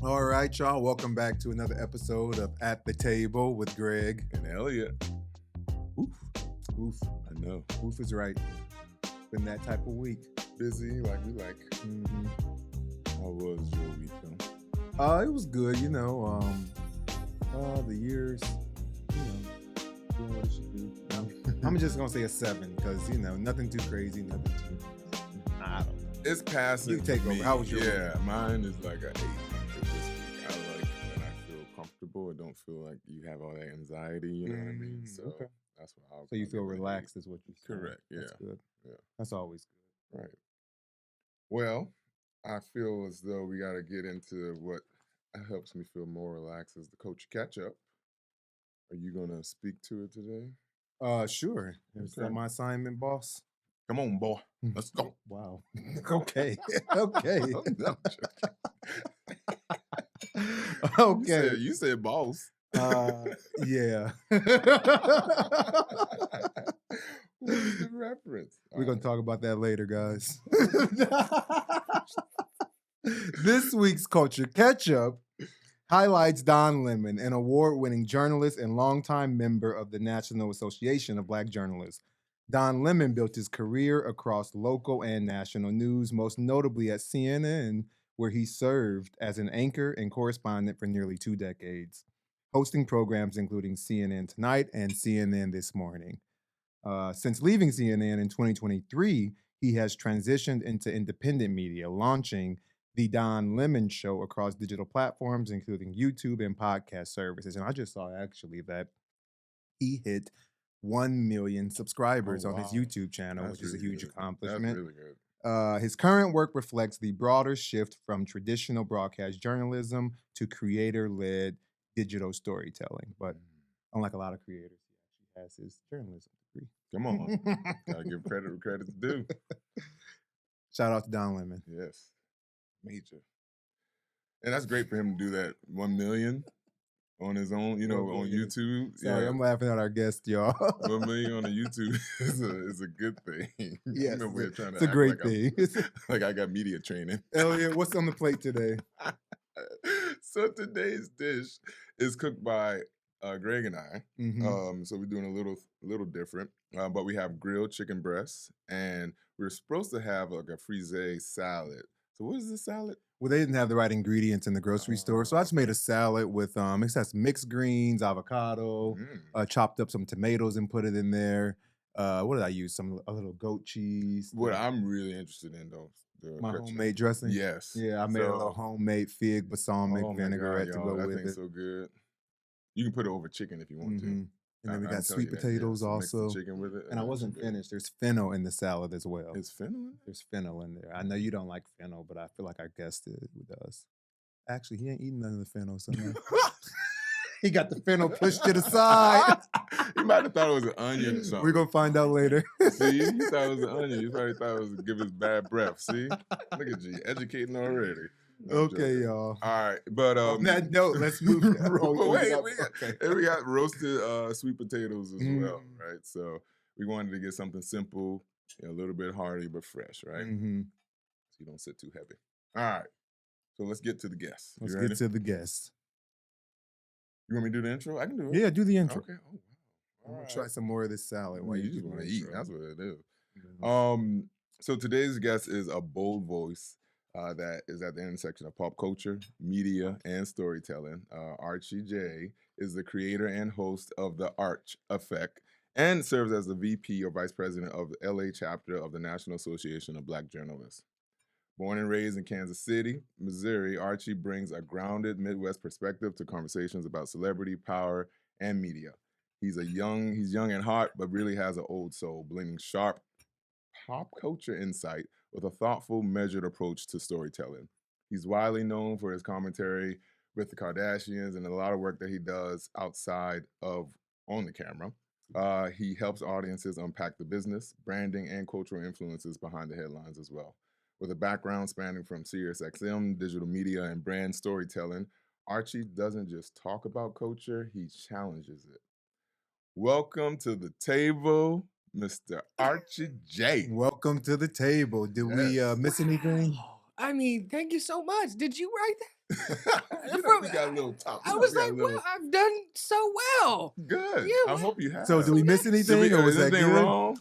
All right, y'all. Welcome back to another episode of At the Table with Greg. And Elliott. Oof. Oof. I know. Oof is right. Been that type of week. Busy like we like. Mm-hmm. How was your week, though? It was good, the years, doing what it should do. I'm just going to say a 7 because, nothing too crazy, nothing too, I don't know. It's passing. You take over. How was your week? Mine is like an 8. I like when I feel comfortable. I don't feel like you have all that anxiety, you know what I mean? So okay. That's what I'll So you feel relaxed is what you're saying. Correct, yeah. That's good. Yeah. That's always good. Right. Well, I feel as though we got to get into what helps me feel more relaxed is the coach catch-up. Are you going to speak to it today? Sure. Is that my assignment, boss? Come on, boy. Let's go. Wow. Okay. Okay. No, okay. You said boss. Yeah. What is the reference? We're going to talk about that later, guys. This week's Culture Catch-Up highlights Don Lemon, an award-winning journalist and longtime member of the National Association of Black Journalists. Don Lemon built his career across local and national news, most notably at CNN, where he served as an anchor and correspondent for nearly 2 decades, hosting programs including CNN Tonight and CNN This Morning. Since leaving CNN in 2023, he has transitioned into independent media, launching The Don Lemon Show across digital platforms, including YouTube and podcast services. And I just saw actually that he hit 1 million subscribers on his YouTube channel, which is a huge accomplishment. That's really good. His current work reflects the broader shift from traditional broadcast journalism to creator-led digital storytelling. But unlike a lot of creators, he actually has his journalism degree. Come on. Gotta give credit where credit's due. Shout out to Don Lemon. Yes. Major. And that's great for him to do that 1 million on his own, on YouTube. Sorry, yeah. I'm laughing at our guest, y'all. 1 million on the YouTube is a good thing. Yes, it's a great thing. Like I got media training. Elliott, what's on the plate today? So today's dish is cooked by Greg and I. Mm-hmm. So we're doing a little different. But we have grilled chicken breasts, and we're supposed to have like a frisee salad. So what is this salad? Well, they didn't have the right ingredients in the grocery store, so I just made a salad with it has mixed greens, avocado, chopped up some tomatoes and put it in there. What did I use? A little goat cheese. What I'm really interested in though, my homemade dressing. Yes. Yeah, I made a little homemade fig balsamic vinaigrette to go with it. So good. You can put it over chicken if you want to. And then we got sweet potatoes also. Chicken with it. And I wasn't finished. There's fennel in the salad as well. Is fennel in there? There's fennel in there. I know you don't like fennel, but I feel like I guessed it. Who does? Actually, he ain't eating none of the fennel. So he got the fennel pushed to the side. He might have thought it was an onion or something. We're going to find out later. See, you thought it was an onion. You probably thought it was to give us bad breath. See? Look at you, educating already. Okay, y'all. All right, but on that note, let's move. We got roasted sweet potatoes as well, right? So we wanted to get something simple, a little bit hearty but fresh, right? So you don't sit too heavy. All right, so let's get to the guests. Let's get to the guests. You want me to do the intro? I can do it. Yeah, do the intro. Okay. Oh, wow. I'm gonna try some more of this salad. Well, you just want to eat. That's what it is. So today's guest is a bold voice. That is at the intersection of pop culture, media, and storytelling. Archie Jay is the creator and host of The Arch Effect and serves as the VP or Vice President of the LA chapter of the National Association of Black Journalists. Born and raised in Kansas City, Missouri, Archie brings a grounded Midwest perspective to conversations about celebrity, power, and media. He's young and hot, but really has an old soul, blending sharp pop culture insight with a thoughtful, measured approach to storytelling. He's widely known for his commentary with the Kardashians and a lot of work that he does outside of on the camera. He helps audiences unpack the business, branding, and cultural influences behind the headlines as well. With a background spanning from SiriusXM, digital media, and brand storytelling, Archie doesn't just talk about culture, he challenges it. Welcome to the table, Mr. Archie Jay. Welcome to the table. Did we miss anything? I mean, thank you so much. Did you write that? You know, we got a little top. I was like, well, I've done so well. Good. Yeah, I hope you have. So, do we miss anything, or was is that anything good? wrong?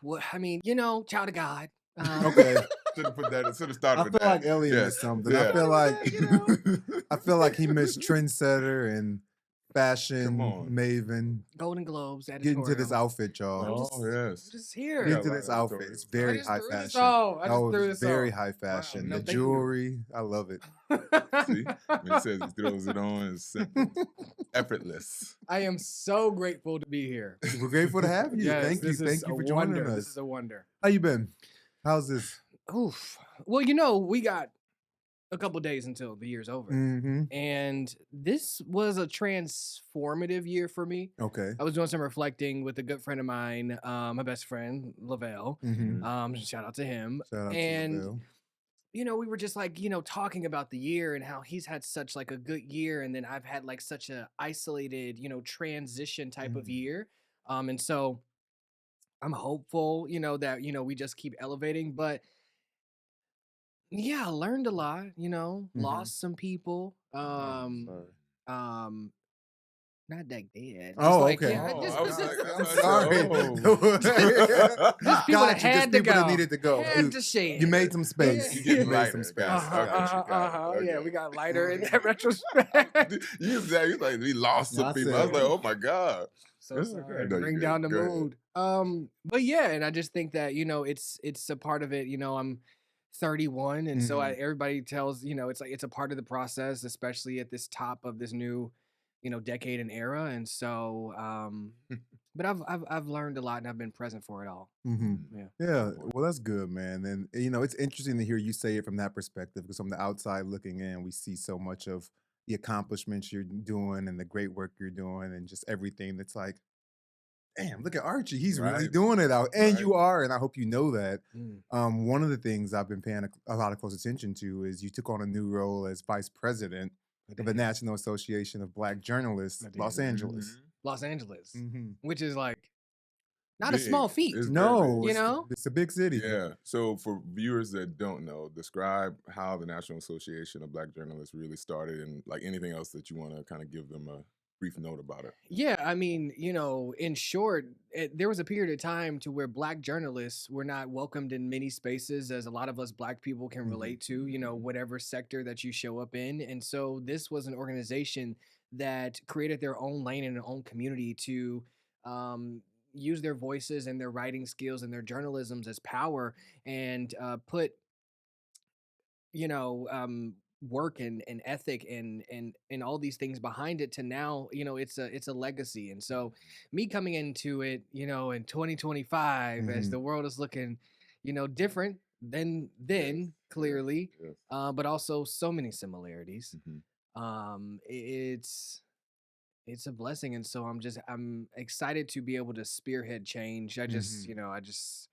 Well, I mean, child of God. Okay. Should have put that. Should have started I with feel that. like Elliott Yeah. missed something. Yeah. I feel like You I feel like he missed trendsetter and fashion Come on. maven. Golden Globes. Get into this editorial. outfit, y'all. Oh yes. I'm just here. Get Yeah, into a lot this of outfit. editorials. It's very just high threw this fashion. on. I just Oh, threw it's this very on. high fashion. no, The thank you. jewelry, I love it. See, when he says he throws it on, it's simple, effortless. I am so grateful to be here. We're grateful to have you. Yes, Thank you. this is Thank you a for joining wonder. us. This is a wonder. How you been? How's this? Oof. Well, we got a couple days until the year's over. Mm-hmm. And this was a transformative year for me. Okay. I was doing some reflecting with a good friend of mine, my best friend, Lavelle. Mm-hmm. Shout out to him. Shout out And, to Lavelle. We were just like, talking about the year and how he's had such like a good year. And then I've had like such a isolated, transition type of year. And so I'm hopeful, that, we just keep elevating. But yeah, I learned a lot, lost some people. Sorry. Not that dead. Oh, like, okay. yeah, Oh, just- I was just- like, I'm I sorry. said, Just people that Gotcha, had to people go. that needed to go. Had to shed. You made some space. Yeah. You getting made lighter, some space. guys. Okay, Yeah, okay. we got lighter in that retrospect. You said you like we lost some I people. I was said- like, oh my god. So It's sorry. okay. No, you Bring good. down the Go ahead. mood. But yeah, and I just think that it's a part of it. I'm 31, and so everybody tells it's like it's a part of the process, especially at this top of this new decade and era. And so, but I've learned a lot, and I've been present for it all. Mm-hmm. Yeah. Yeah, well, that's good, man. And it's interesting to hear you say it from that perspective, because from the outside looking in, we see so much of the accomplishments you're doing and the great work you're doing, and just everything that's like, damn, look at Archie, he's really Right. doing it out, and Right. you are, and I hope you know that. Mm. One of the things I've been paying a lot of close attention to is you took on a new role as vice president of the National Association of Black Journalists, I did. Los Angeles. Los Angeles, Mm-hmm. which is like not a Big. small feat. It's No, very big. it's a big city. Yeah. So for viewers that don't know, describe how the National Association of Black Journalists really started, and like anything else that you want to kind of give them a brief note about it. Yeah, I mean, in short, there was a period of time to where Black journalists were not welcomed in many spaces, as a lot of us Black people can relate to, whatever sector that you show up in. And so this was an organization that created their own lane and their own community to use their voices and their writing skills and their journalisms as power, and put work and ethic and all these things behind it, to now it's a legacy. And so me coming into it in 2025, as the world is looking different than then, Yes, clearly, yes. but also so many similarities. Mhm. It's a blessing. And so I'm excited to be able to spearhead change. I just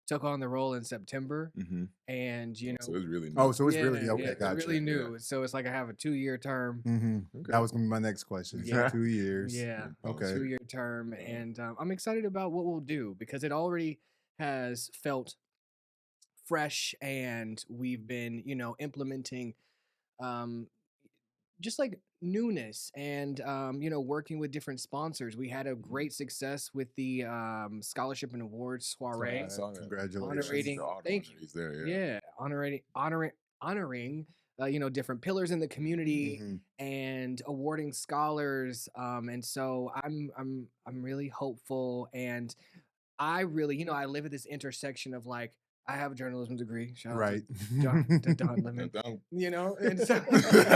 took on the role in September, Mhm. and So it's really new. Oh, so it's really okay. yeah, it's Gotcha. really new. So it's like I have a 2-year term. Okay. That was gonna be my next question. So Yeah. 2 years. Yeah, Okay. 2-year term, and I'm excited about what we'll do, because it already has felt fresh, and we've been implementing just like newness, and working with different sponsors. We had a great success with the scholarship and awards soiree. I saw that. Congratulations. Honorating- The auto thank you. honorees there, Yeah, honoring different pillars in the community, and awarding scholars. And so I'm really hopeful, and I really I live at this intersection of like, I have a journalism degree. Shout out Right. to Don Lemon. Don't- And so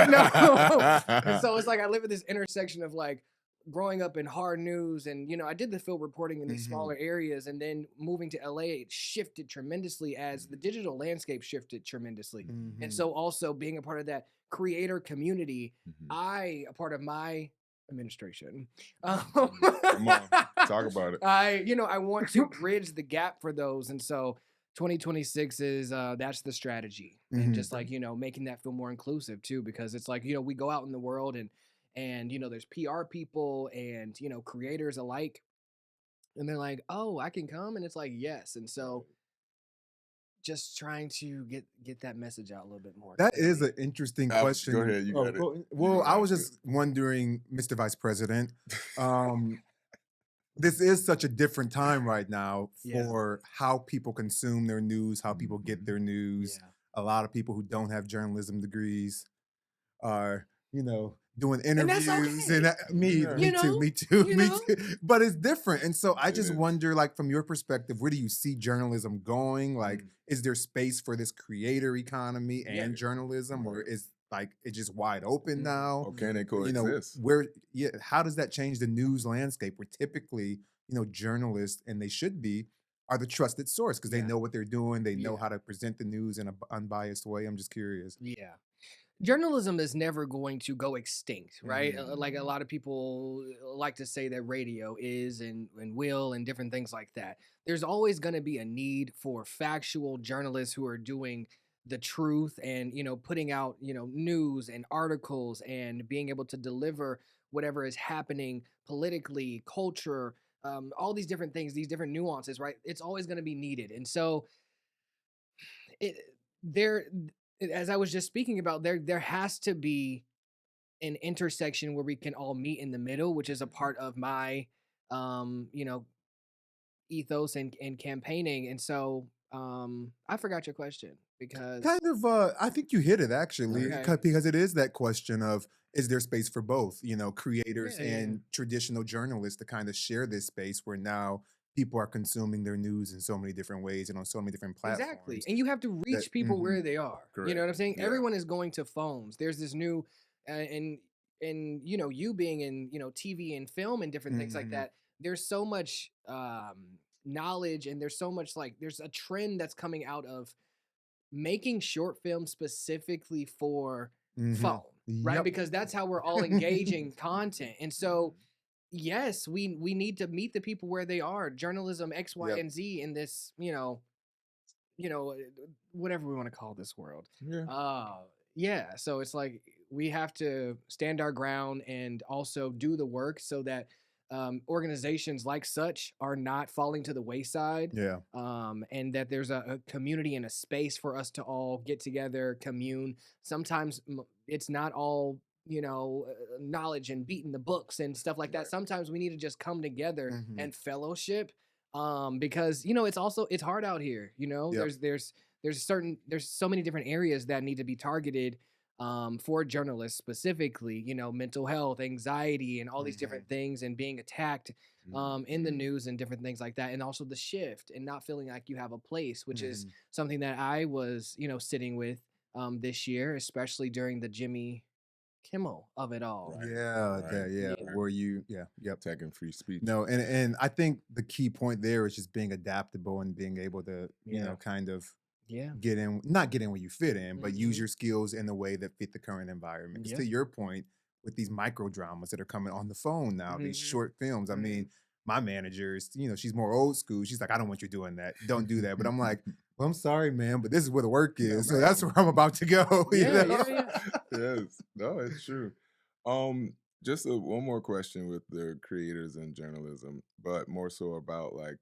no. And so it's like I live at this intersection of like growing up in hard news, and I did the field reporting in these smaller areas, and then moving to LA, it shifted tremendously as the digital landscape shifted tremendously. And so also being a part of that creator community, Mhm. a part of my administration. Come on, talk about it. I want to bridge the gap for those. And so 2026 is that's the strategy, and just like making that feel more inclusive too, because it's like we go out in the world, and there's PR people and creators alike, and they're like, oh, I can come, and it's like, yes. And so just trying to get that message out a little bit more. That is clearly. an interesting Go question. ahead, you got it. Well, I got was it. just wondering, Mr. Vice President, this is such a different time right now Yeah. for how people consume their news, how people get their news. Yeah. A lot of people who don't have journalism degrees are, doing And that's interviews. okay. And me too. But it's different. And so I It just is. wonder, like, from your perspective, where do you see journalism going? Like, Mm. is there space for this creator economy Yeah. and journalism, or Right. is like it just wide open Mhm. now? Or can they You know, coexist? how does that change the news landscape where typically, journalists, and they should be, are the trusted source because they Yeah. know what they're doing. They know Yeah. how to present the news in an unbiased way. I'm just curious. Yeah. Journalism is never going to go extinct, right? Mhm. Like a lot of people like to say that radio is and will and different things like that. There's always going to be a need for factual journalists who are doing the truth and, putting out, news and articles and being able to deliver whatever is happening politically, culture, all these different things, these different nuances, right? It's always going to be needed. And so it there as I was just speaking about, there has to be an intersection where we can all meet in the middle, which is a part of my you know, ethos and campaigning. And so I forgot your question because Kind of, I think you hit it actually, Okay. because it is that question of, is there space for both, creators Yeah, yeah. and traditional journalists to kind of share this space where now people are consuming their news in so many different ways and on so many different platforms. Exactly. And you have to reach that- people mhm. where they are. You know what I'm Correct. saying? Yeah. Everyone is going to phones. There's this new and you being in, TV and film and different things like Mhm. that. There's so much knowledge and there's so much there's a trend that's coming out of making short films specifically for Mhm. phone, right? Yep. Because that's how we're all engaging content. And so yes, we need to meet the people where they are. Journalism X, Y, Yep. and Z in this, whatever we want to call this world. Yeah. Yeah. So it's like we have to stand our ground and also do the work so that organizations like such are not falling to the wayside. Yeah. And that there's a community and a space for us to all get together, commune. Sometimes it's not all knowledge and beating the books and stuff like that. Right. Sometimes we need to just come together Mhm. and fellowship because it's hard out here. Yep. There's so many different areas that need to be targeted for journalists specifically, mental health, anxiety, and all these different things, and being attacked in the Mhm. news and different things like that, and also the shift and not feeling like you have a place, which is Mhm. something that I was sitting with this year, especially during the Jimmy Kimmel of it all. Right. Yeah, Right. yeah. Yeah. Where yep. Attacking free speech. No, and I think the key point there is just being adaptable and being able to, Yeah. kind of Yeah. not get in where you fit in, but use Mhm. your skills in a way that fit the current environment. 'Cause Yeah. to your point, with these micro dramas that are coming on the phone now, these Mhm. short films. I mean, my manager is, she's more old school. She's like, I don't want you doing that. Don't do that. But I'm like, well, I'm sorry, man, but this is where the work No, is. So man. that's where I'm about to go. Yeah, know? yeah. Yes. No, it's true. Just one more question with the creators in journalism, but more so about like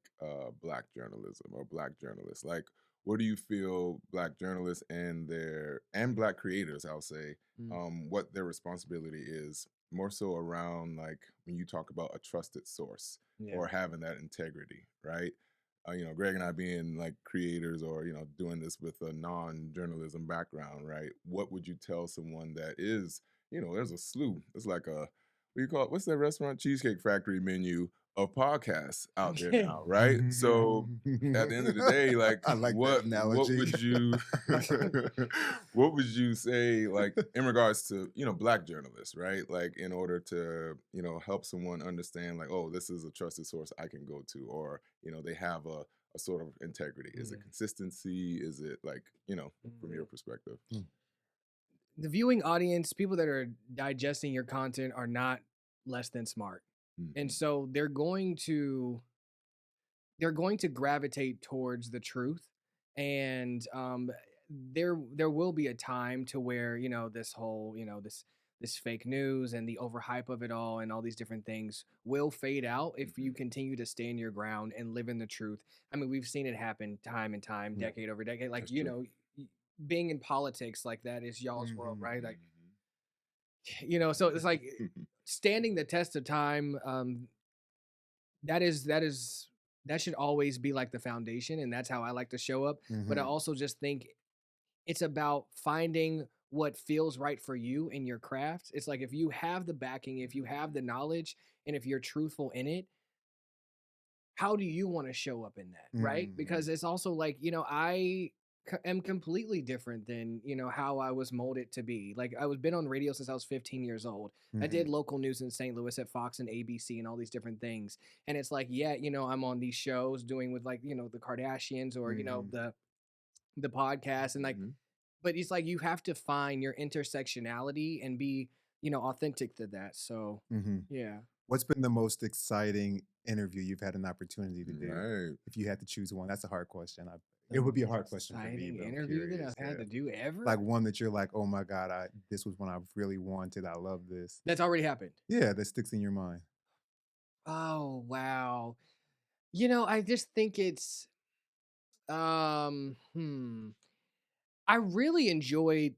Black journalism or Black journalists. Like, what do you feel Black journalists and Black creators, I'll say, what their responsibility is, more so around like when you talk about a trusted source Yeah. or having that integrity, right? Greg and I being like creators or, doing this with a non-journalism background, right? What would you tell someone that is, there's a slew. It's like what's that restaurant? Cheesecake Factory menu of podcasts out there now, right? So at the end of the day, like, I like that what analogy. would you what would you say, like, in regards to Black journalists, right? Like, in order to help someone understand, like, oh, this is a trusted source I can go to, or they have a sort of integrity. Is it consistency? Is it like from your perspective? The viewing audience, people that are digesting your content, are not less than smart. And Mhm. so they're going to gravitate towards the truth. And there will be a time to where this whole this this fake news and the overhype of it all and all these different things will fade out if you continue to stand your ground and live in the truth. I mean, we've seen it happen time and time, decade over decade. Like, That's you true. know, being in politics like that is y'all's world, right? Like, you know, so it's like standing the test of time. That should always be like the foundation, and that's how I like to show up. But I also just think it's about finding what feels right for you in your craft. It's like if you have the backing, if you have the knowledge, and if you're truthful in it, how do you want to show up in that, right? Because it's also like, you know, I am completely different than, you know, how I was molded to be. Like I was been on radio since I was 15 years old. I did local news in St. Louis at Fox and ABC and all these different things. And it's like, yeah, you know, I'm on these shows doing with like, you know, the Kardashians or, you know, the podcast and like, but it's like you have to find your intersectionality and be, you know, authentic to that. So yeah. What's been the most exciting interview you've had an opportunity to do? Right. If you had to choose one, that's a hard question. It would be a hard question for me. Exciting But I'm interview that curious, I've had to do ever. like one that you're like, oh my God, this was one I really wanted. I love this. That's already happened. Yeah, that sticks in your mind. Oh wow. You know, I just think it's I really enjoyed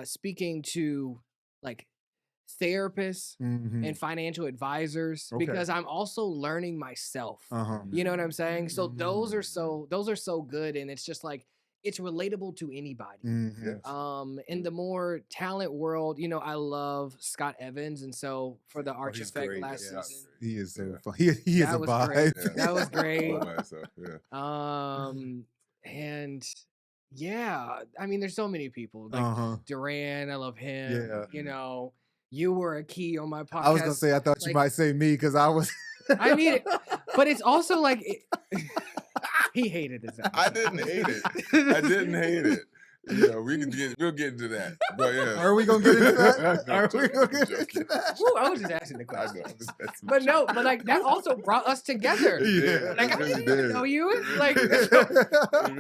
speaking to like therapists and financial advisors because I'm also learning myself. You know what I'm saying? So those are so good, and it's just like it's relatable to anybody. In the more talent world, you know, I love Scott Evans, and so for the Arch Effect last season, he is so fun. He is a vibe. That was great. Yeah. And yeah, I mean, there's so many people like Duran. I love him. Yeah. You know, you were a key on my podcast. I was gonna say, I thought you might say me because I was. I mean, but it's also like he hated it. I didn't hate it. I didn't hate it. Yeah, we'll get into that. But yeah. Are we gonna get into that? No, Are we gonna get into that? Ooh, I was just asking the I question. know. But no, but like that also brought us together. Yeah, Like I really didn't even did. know you. Like Really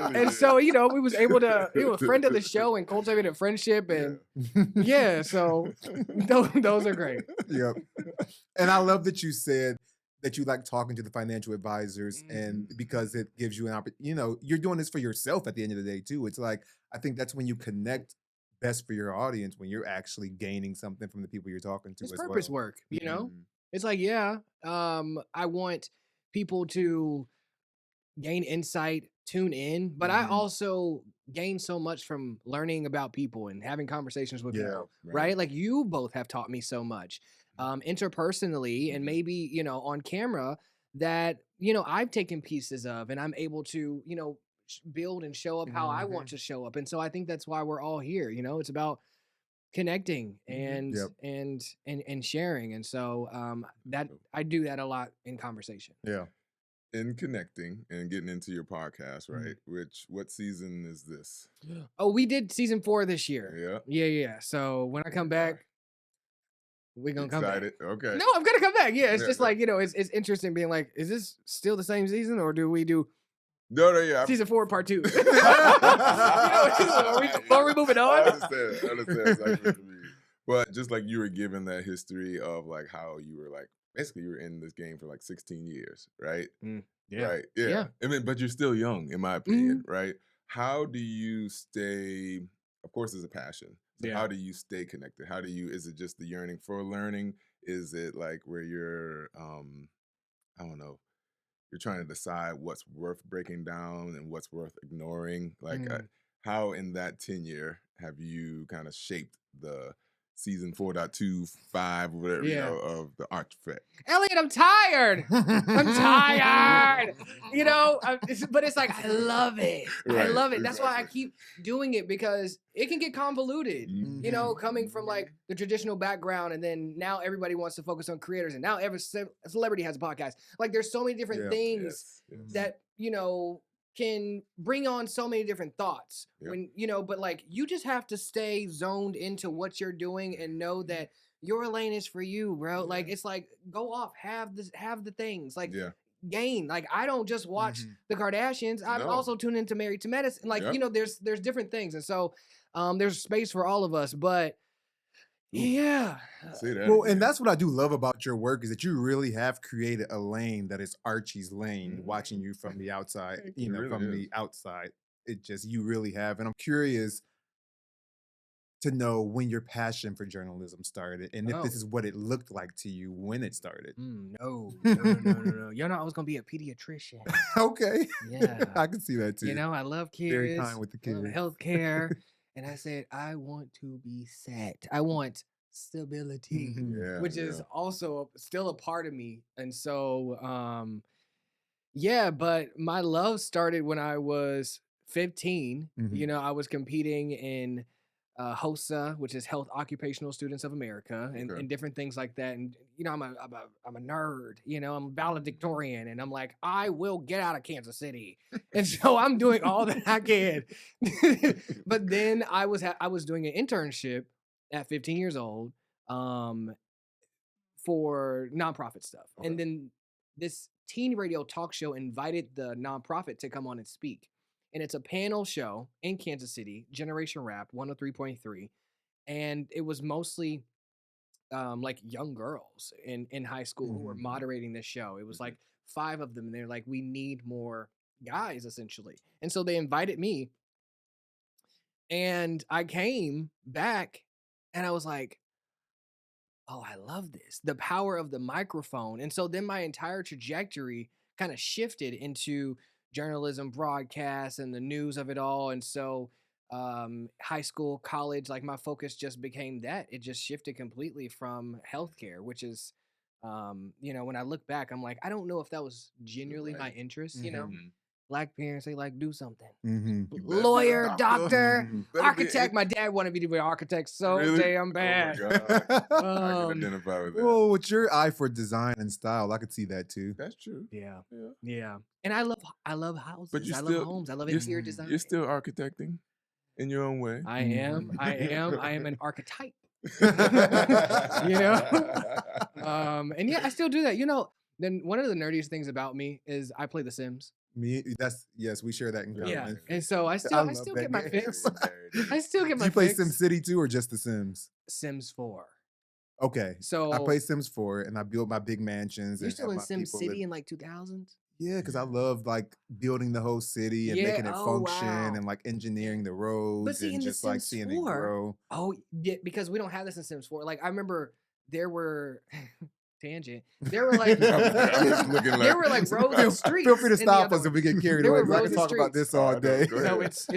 and did. so, you know, we was able to be a friend of the show and cultivate a friendship and yeah, so those are great. Yep. And I love that you said that you like talking to the financial advisors and because it gives you an opportunity, you know, you're doing this for yourself at the end of the day too. It's like, I think that's when you connect best for your audience, when you're actually gaining something from the people you're talking to. It's as purpose well. work, you know? It's like, yeah, I want people to gain insight, tune in, but I also gain so much from learning about people and having conversations with people, right? Like you both have taught me so much interpersonally and maybe, you know, on camera that, you know, I've taken pieces of and I'm able to, you know, build and show up how I want to show up. And so I think that's why we're all here. You know, it's about connecting and and sharing. And so that I do that a lot in conversation. Yeah. In connecting and getting into your podcast, right? What season is this? Oh, we did season 4 this year. Yeah. So when I come back, we're gonna come back. Okay. No, I'm gonna come back. Yeah, it's just like, you know, it's interesting being like, is this still the same season or do we do yeah. season 4 part 2? Are we moving on? I understand exactly what you mean. But just like you were given that history of like how you were like, basically you were in this game for like 16 years, right? Right. Yeah. I mean, but you're still young, in my opinion, right? How do you stay, of course, it's a passion. So how do you stay connected? Is it just the yearning for learning? Is it like where you're, I don't know, you're trying to decide what's worth breaking down and what's worth ignoring? Like how in that tenure have you kind of shaped the season 4.25 or whatever, you know, of the Arch Effect? Elliott, I'm tired. I'm tired. You know, but it's like, I love it. I love it. That's why I keep doing it because it can get convoluted, you know, coming from like the traditional background. And then now everybody wants to focus on creators. And now every celebrity has a podcast. Like there's so many different things that, you know, can bring on so many different thoughts when, you know, but like you just have to stay zoned into what you're doing and know that your lane is for you, bro. Like it's like go off, have the things like gain. Like I don't just watch the Kardashians. I'm also tuned into Married to Medicine. Like, you know, there's different things. And so there's space for all of us, but Yeah. Say that. Well, again. and that's what I do love about your work is that you really have created a lane that is Archie's lane. Watching you from the outside, It really from is. the outside, you really have. And I'm curious to know when your passion for journalism started, and if this is what it looked like to you when it started. No. You know, I was gonna be a pediatrician. Okay, Yeah. I can see that too. You know, I love kids. Very kind with the I love kids. healthcare. And I said, I want to be set. I want stability, Yeah, which is also still a part of me. And so, yeah, but my love started when I was 15. You know, I was competing in HOSA, which is Health Occupational Students of America, and different things like that. And you know, I'm a nerd. You know, I'm valedictorian, and I'm like, I will get out of Kansas City, and so I'm doing all that I can. But then I was doing an internship at 15 years old, for nonprofit stuff, and then this teen radio talk show invited the nonprofit to come on and speak. And it's a panel show in Kansas City, Generation Rap 103.3. And it was mostly like young girls in high school who were moderating this show. It was like 5 of them. And they're like, we need more guys, essentially. And so they invited me. And I came back and I was like, oh, I love this. The power of the microphone. And so then my entire trajectory kind of shifted into journalism, broadcast, and the news of it all. And so high school, college, like my focus just became that. It just shifted completely from healthcare, which is, you know, when I look back, I'm like, I don't know if that was genuinely my interest, you know? Black parents, they like do something. Lawyer, doctor, architect. My dad wanted me to be an architect so damn bad. Oh my God. I can identify with that. Well, with your eye for design and style, I could see that too. That's true. Yeah. And I love houses. But you I still, love homes. I love interior design. You're still architecting in your own way. I am an archetype. You know? And yeah, I still do that. You know, then one of the nerdiest things about me is I play The Sims. Yes, we share that in common. Yeah, and so I still get my fix. I still get my fix. Do you play SimCity 2 or just The Sims? Sims 4. Okay, so I play Sims 4 and I build my big mansions. You're still in SimCity in like 2000s? Yeah, because I love like building the whole city and making it function and like engineering the roads and just like seeing it grow. Oh, yeah, because we don't have this in Sims 4. Like I remember there were tangent. There were like roads and streets. Feel free to stop us if we get carried away. I can talk about this all day. No, it's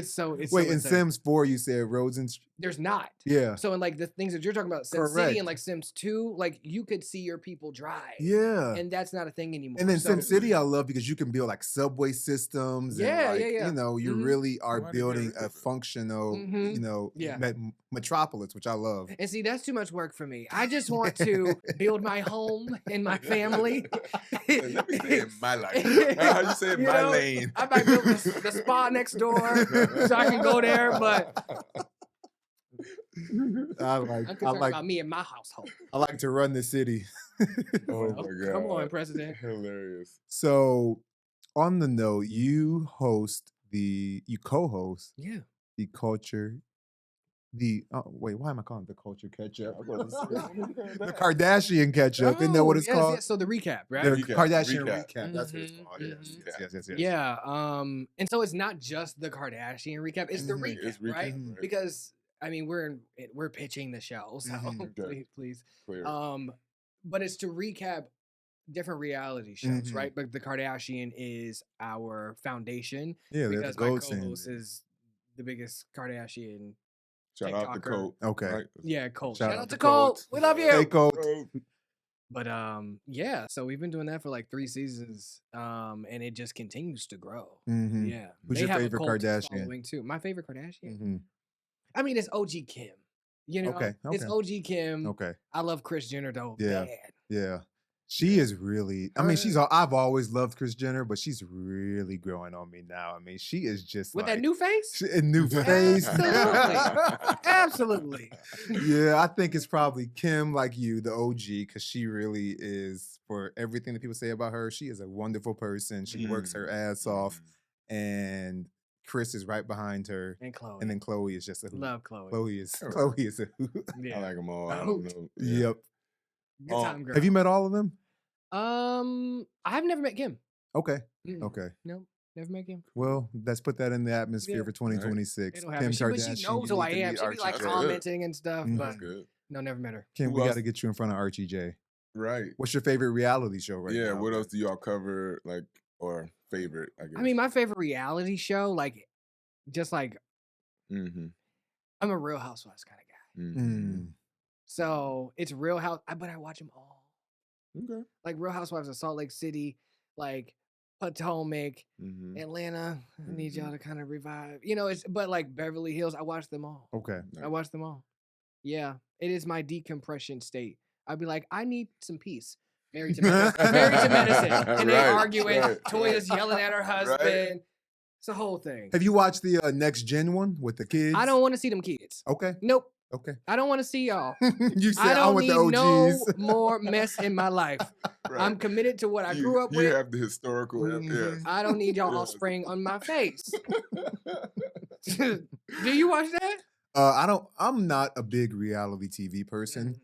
wait, in Sims 4 you said roads and there's not. Yeah. So in like the things that you're talking about, Sims City and like Sims 2, like you could see your people drive. Yeah. And that's not a thing anymore. And then SimCity I love because you can build like subway systems. Yeah, and like, yeah. You know, you really are building a functional, you know, metropolis, which I love. And see, that's too much work for me. I just want to build my home and my family. Let me say in my life. How you say in my lane? I might build the spa next door so I can go there, but I'm concerned about me and my household. I like to run the city. Oh my God. Come on, President. Hilarious. So on the note, you co-host the culture. Why am I calling it the culture catch-up? The Kardashian catch-up. Isn't that what it's called? Yeah, so the recap, right? The Kardashian recap. That's what it's called. Yes. Yeah. And so it's not just the Kardashian recap; it's the recap, right? Because I mean, we're pitching the show, so please. But it's to recap different reality shows, right? But the Kardashian is our foundation. Yeah, because my co-host is the biggest Kardashian. Shout out to Colt. Okay. Right? Yeah, Colt. Shout out to Colt. We love you. Hey, Colt. But yeah, so we've been doing that for like 3 seasons, and it just continues to grow. Yeah. Who's your favorite Kardashian? Too. My favorite Kardashian? I mean, it's OG Kim. You know, it's OG Kim. Okay. I love Kris Jenner though. Yeah. Bad. Yeah. She is really, I mean, I've always loved Kris Jenner, but she's really growing on me now. I mean, she is just with like, that new face? A new face. Absolutely. Yeah, I think it's probably Kim, like you, the OG, because she really is, for everything that people say about her, she is a wonderful person. She works her ass off. And Chris is right behind her, And Chloe. and then Chloe is just a hoot. Love Chloe. Chloe is Alright. Chloe is a hoot. Yeah. I like them all. A I don't hoot. know. Yeah. Yep. Good time, girl. Have you met all of them? I've never met Kim. Okay. Mm-mm. Okay. No, never met Kim. Well, let's put that in the atmosphere Yeah. for 2026. It'll happen. But she knows who I am. She be like Archie Jay. commenting and stuff, Mhm. but That's good. no, never met her. Kim, Who we got else? to get you in front of Archie J. Right. What's your favorite reality show right now? Yeah. What else do y'all cover? Like, or favorite? I guess. I mean, my favorite reality show, like, just like, Mm-hmm. I'm a Real Housewives kind of guy. Mm-hmm. Mm. So it's Real House, but I watch them all. Okay. Like Real Housewives of Salt Lake City, like Potomac, Mm-hmm. Atlanta. I need y'all to kind of revive. But like Beverly Hills, I watch them all. Okay. I watch them all. Yeah, it is my decompression state. I'd be like, I need some peace. Married to medicine. Married to medicine. And they Right, arguing. right, Toya's right. yelling at her husband. Right. It's a whole thing. Have you watched the Next Gen one with the kids? I don't want to see them kids. Okay. Nope. Okay. I don't want to see y'all. You said I I don't want need the no OGs. more mess in my life. Right. I'm committed to what I grew up You with. have the historical. Mhm. I don't need y'all Yes. offspring on my face. Yes. Do you watch that? I'm not a big reality TV person.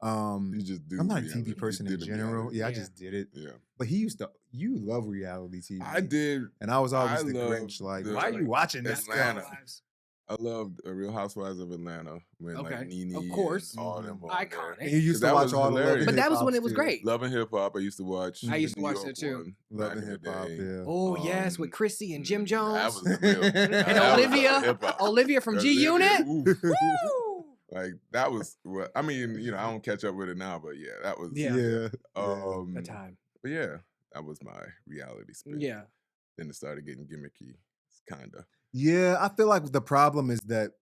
You just do. I'm not a reality. TV You person in did the general. reality. Yeah, I Yeah. just did it. Yeah. But you love reality TV. I did. And I was always I the love Grinch. Like, the- why are you watching this Atlanta. stuff? I loved Real Housewives of Atlanta when Okay. like Nene, Of course. and all of them. were on Iconic. there. And you used to That watch was all the Love hilarious. and But that was Hip when Hops it was too. great. Love and Hip Hop. I used to watch. I used the to watch New that York too. one Love back and in Hip the Hop, day. yeah. Oh yes, with Chrissy and Jim Jones. That was the real. and that was the Olivia. hip-hop. Olivia from G Unit. Oof. Woo! Like that was what I mean. I don't catch up with it now, but yeah, that was. Yeah. Yeah. A time. But yeah, that was my reality spin. Yeah. Then it started getting gimmicky, kinda. Yeah, I feel like the problem is that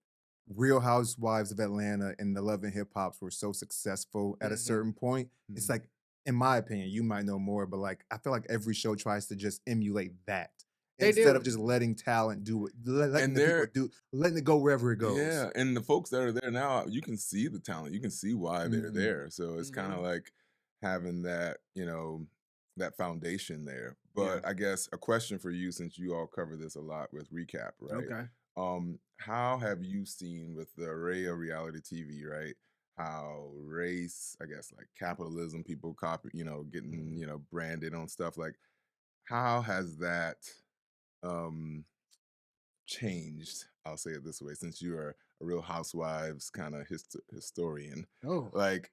Real Housewives of Atlanta and the Love and Hip Hops were so successful at a Mhm. certain point. It's Mhm. like, in my opinion, you might know more, but like I feel like every show tries to just emulate that They instead do. of just letting talent do it, letting And the people they're- letting it go wherever it goes. Yeah, and the folks that are there now, you can see the talent. You can see why they're Mhm. there. So it's kind of Mhm. like having that, that foundation there. But I guess a question for you, since you all cover this a lot with ReKap, right? Okay. How have you seen with the array of reality TV, right? How race, I guess, like capitalism, people copy, getting, branded on stuff. Like, how has that changed? I'll say it this way, since you are a Real Housewives kind of historian. Oh. Like,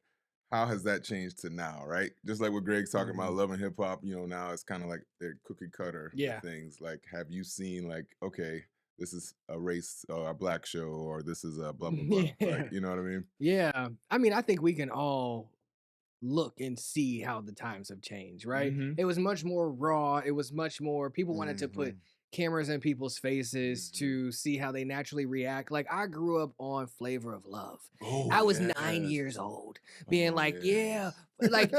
how has that changed to now, right? Just like what Greg's talking about, Mhm. Love and Hip Hop, now it's kind of like they're cookie cutter Yeah. things. Like, have you seen like, okay, this is a race or a black show, or this is a blah, blah, blah. Yeah. Like, you know what I mean? Yeah. I mean, I think we can all look and see how the times have changed, right? Mhm. It was much more raw. It was much more, people wanted to put Mhm. cameras in people's faces Mhm. to see how they naturally react. Like I grew up on Flavor of Love. Oh, I was 9 yes. years old, being Oh, like, yes. like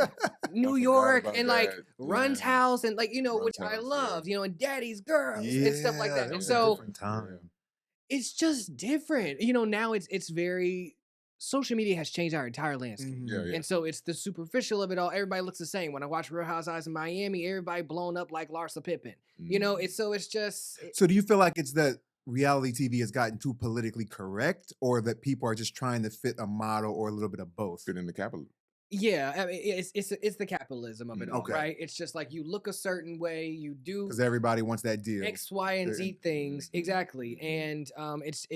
New forgot York about and like that. Run's Yeah. house and like, which Run's I house, yeah. loved, and Daddy's Girls and stuff like Yeah, that. it And was a so different time. it's just different. Now it's very, social media has changed our entire landscape. Mhm. Yeah, yeah. And so it's the superficial of it all. Everybody looks the same. When I watch Real Housewives in Miami, everybody blown up like Larsa Pippen. Mhm. It's just So do you feel like it's that reality TV has gotten too politically correct, or that people are just trying to fit a model, or a little bit of both? fit in the capital. yeah. I mean, it's the capitalism of it all, Okay. right? It's just like you look a certain way, you do Because everybody wants that deal. X, Y, and Z things Mhm. exactly, and it's.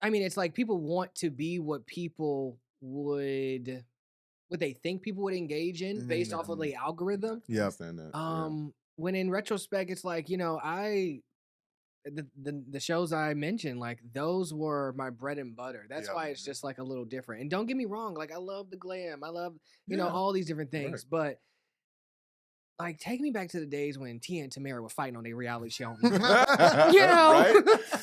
I mean, it's like people want to be what people what they think people would engage in based off of the algorithm. Yep. Understand that. Yeah. When in retrospect, it's like, the shows I mentioned, like those were my bread and butter. That's Yeah. why it's just like a little different. And don't get me wrong, like I love the glam, I love Yeah. all these different things, Right. but like take me back to the days when Tia and Tamara were fighting on their reality show. Right?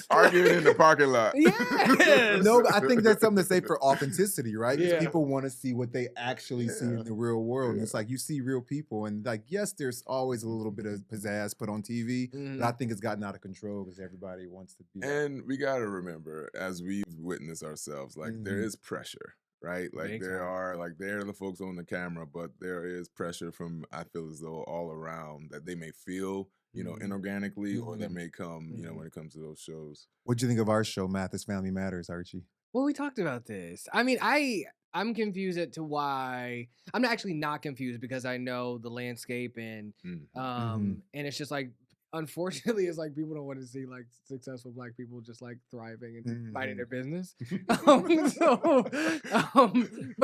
Arguing in the parking lot. Yes. No, but I think that's something to say for authenticity, right? 'Cause Yeah. people want to see what they actually see Yeah. in the real world. And Yeah. it's like you see real people, and like, yes, there's always a little bit of pizzazz put on TV, Mhm. but I think it's gotten out of control because everybody wants to be. And we got to remember, as we've witnessed ourselves, like there Mhm. is pressure, right? Like Big there time. are, like they're the folks on the camera, but there is pressure from, I feel as though all around that they may feel you know, inorganically, or that Mhm. may come, you know, when it comes to those shows. What'd you think of our show, Mathis Family Matters, Archie? Well, we talked about this. I mean, I'm confused as to why. I'm actually not confused because I know the landscape and and it's just like, unfortunately, it's like people don't want to see like successful Black people just like thriving and minding their business. But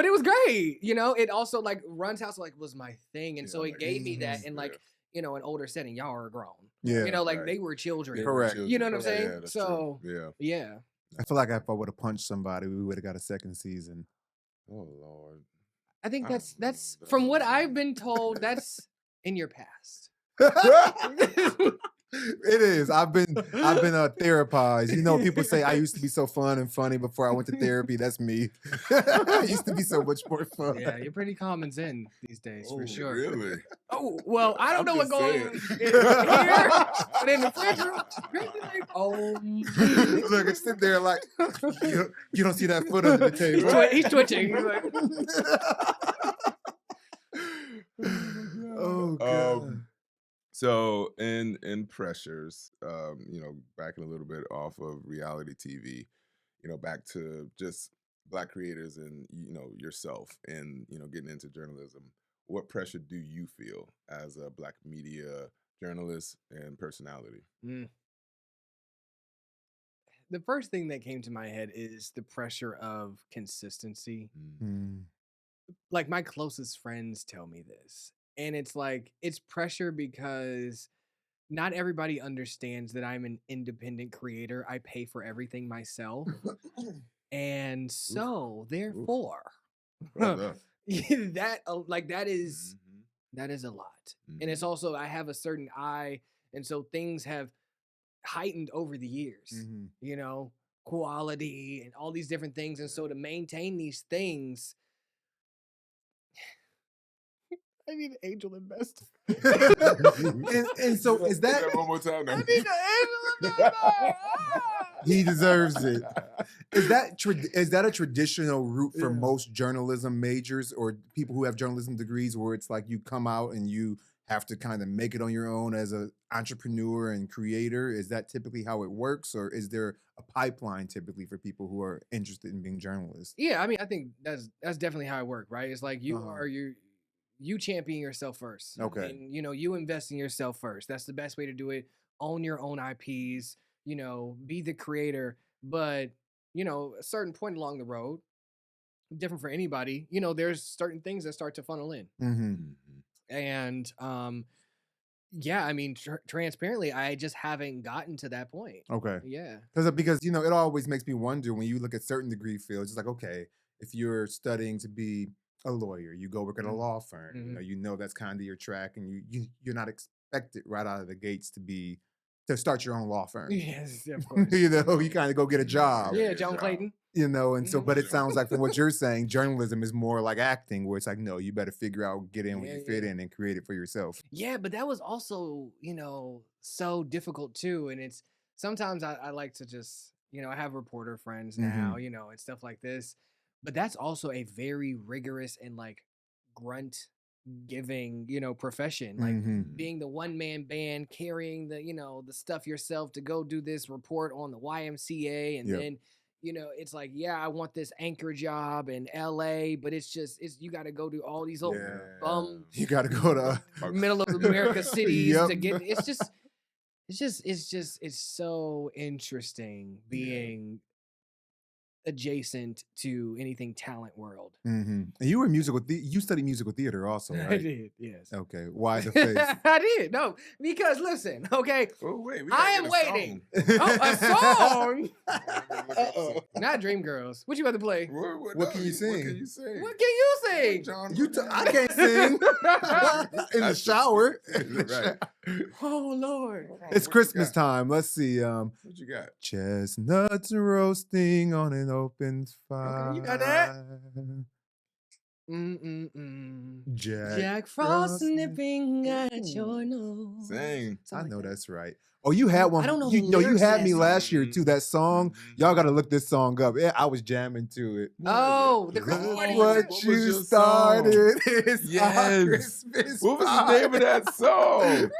it was great. You know, it also like Run's House like was my thing, and Yeah, so it like, gave me that in yeah. like, you know, an older setting. Y'all are grown. Yeah. You know, like Right. they were children. They were Correct. children. You know what I'm Yeah, saying? that's So true. yeah. I feel like if I would have punched somebody, we would have got a second season. Oh Lord. I think I don't that's know. from what I've been told, that's in your past. It is. I've been therapized. You know, people say I used to be so fun and funny before I went to therapy. That's me. I used to be so much more fun. Yeah, you're pretty common zen these days for sure. Really? Oh, well, I don't I'm know what just goes in saying. here, but in the fridge room, Look, I sit there like you don't see that foot under the table. he's twitching. He's like, Oh god. So in pressures, you know, backing a little bit off of reality TV, you know, back to just Black creators and, you know, yourself and, you know, getting into journalism. What pressure do you feel as a Black media journalist and personality? the first thing that came to my head is the pressure of consistency. Like my closest friends tell me this, and it's like it's pressure because not everybody understands that I'm an independent creator. I pay for everything myself, and so therefore Brother. that like that is a lot. And it's also I have a certain eye, and so things have heightened over the years. You know, quality and all these different things, and so to maintain these things, I need an angel investor. and so is Say that one more time now. I need an angel investor. he deserves it? Is that a traditional route for most journalism majors or people who have journalism degrees, where it's like you come out and you have to kind of make it on your own as an entrepreneur and creator? Is that typically how it works, or is there a pipeline typically for people who are interested in being journalists? Yeah, I mean, I think that's definitely how it works, right? It's like you champion yourself first. Okay. And you know, you invest in yourself first. That's the best way to do it. Own your own IPs, you know, be the creator. But, you know, a certain point along the road, different for anybody, you know, there's certain things that start to funnel in. And yeah, I mean, transparently, I just haven't gotten to that point. Okay. Yeah. Because you know, it always makes me wonder when you look at certain degree fields. It's like, okay, if you're studying to be a lawyer, you go work at a law firm. You know that's kind of your track, and you're not expected right out of the gates to start your own law firm. Yes, of course. You know, you kind of go get a job. Yeah, John Clayton. You know, and so, but it sounds like from what you're saying, journalism is more like acting, where it's like, no, you better figure out, get in where you fit in, and create it for yourself. Yeah, but that was also, you know, so difficult too. And it's sometimes I like to just, you know, I have reporter friends now, you know, and stuff like this. But that's also a very rigorous and like grunt giving, you know, profession. Like being the one man band, carrying the, you know, the stuff yourself to go do this report on the YMCA. And then, you know, it's like, yeah, I want this anchor job in LA, but it's you got to go to all these little You got to go to middle of America cities to get. It's so interesting being adjacent to anything talent world. And you were you studied musical theater also, right? I did, yes. Okay, why the face? I did, no, because listen, okay, Oh wait, I am waiting. Oh, a song? Not Dreamgirls. What you about to play? What can you sing? What can you sing? What can you sing? John, I can't sing in the shower. Right. Oh Lord, It's Christmas time. Let's see. What you got? Chestnuts roasting on an open fire. you got that? Jack Frost nipping at your nose. Sing. I know that's right. Oh, you had one. I don't know You the know, you lyrics had to me that last year too. That song, y'all got to look this song up. Yeah, I was jamming to it. Oh, the Christmas Look party. what you your started. It's Yes. our Christmas What was the party. name of that song? Christmas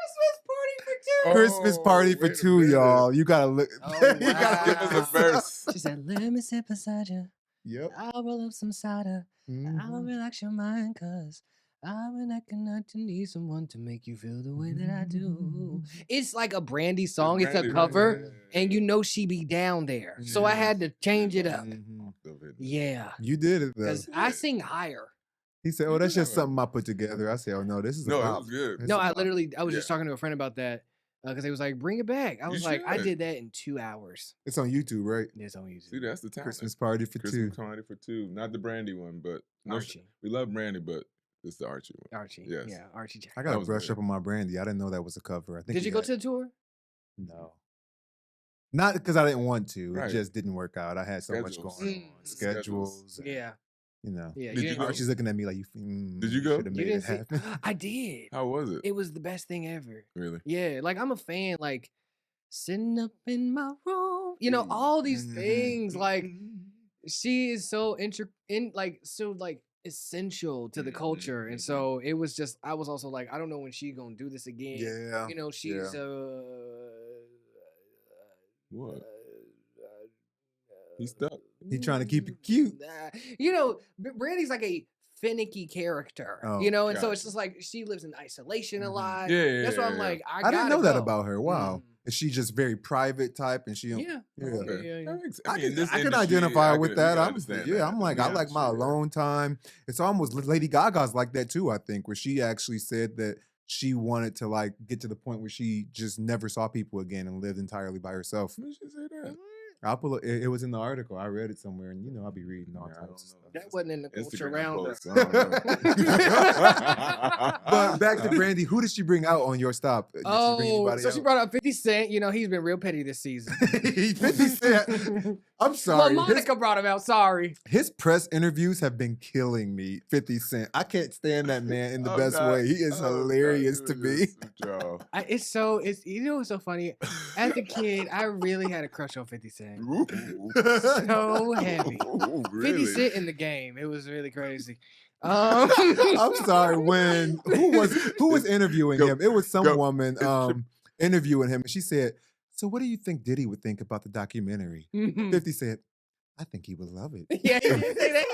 party for two. Christmas party for wait a two, minute. y'all. You gotta look. Oh, You gotta Give us a wow. verse. She said, "Let me sit beside you. Yep. I'll roll up some cider. I'll Mhm. relax your mind, cause I'm an acting to need someone to make you feel the way that I do." It's like a Brandy song. It's a Brandy, cover, yeah. and you know she be down there. So I had to change it up. Mhm. Yeah, You did it though. because I sing higher. He said, You "Oh, that's did just have a- something I put together." I said, "Oh no, this is a No, it bop. was good. It's No, a I bop." was just Yeah. talking to a friend about that because they was like, "Bring it back." I You was like, "I should. did that in 2 hours." It's on YouTube, right? It's on YouTube. See, that's the talent. Christmas party for Christmas two. party for two. Not the Brandy one, but Archie. we love Brandy, but it's the Archie one. Archie. Yes. Yeah, Archie Jay. I That gotta was brush good. up on my Brandy. I didn't know that was a cover. I think Did you go to the tour? No. Not because I didn't want to. Right. It just didn't work out. I had so much Schedules. going on. Schedules. and, Yeah. You know. Yeah. Did you go? Archie's looking at me like, Did you go? Should have You made it didn't see? happen. I did. How was it? It was the best thing ever. Really? Yeah, like I'm a fan. Like sitting up in my room, you know, Mm. all these Mhm. things. Like she is so essential to the culture, and Mhm. so it was just. I was also like, I don't know when she gonna do this again. Yeah. You know, she's What? He's stuck. He trying to keep it cute. You know, Brandy's like a finicky character, Oh, you know, and so it's gotcha. just like she lives in isolation a Mhm. lot. Yeah, That's why I'm yeah. like, I didn't gotta know that go. about her. Wow. Mm. Is she just very private type and she don't Yeah. Yeah. Okay. Yeah. That makes- I mean, can, in this I can industry, identify I with can- that. I I'm, understand yeah, that. I'm like, Yeah, I like my sure. alone time. It's almost Lady Gaga's like that too, I think, where she actually said that she wanted to like get to the point where she just never saw people again and lived entirely by herself. When did she say that? I'll pull it was in the article. I read it somewhere, and you know, I'll be reading all Yeah, I types of don't stuff. That wasn't in the culture Instagram roundup. posts, I don't know. But back to Brandy, who did she bring out on your stop? Did she bring Oh, anybody so she out? brought up 50 Cent. You know, he's been real petty this season. 50 Cent. I'm Well, sorry. Monica brought him out. Sorry. His press interviews have been killing me. 50 Cent. I can't stand that man in the I'm best not- way. He is I'm not hilarious to doing me. this with y'all. It's you know what's so funny? As a kid, I really had a crush on 50 Cent. Ooh. So heavy. Ooh, 50 really? Cent in the game. It was really crazy. I'm sorry. When who was interviewing Go, him? It was some go. woman interviewing him, and she said, "So what do you think Diddy would think about the documentary?" 50 said, "I think he would love it." Yeah, he did say that.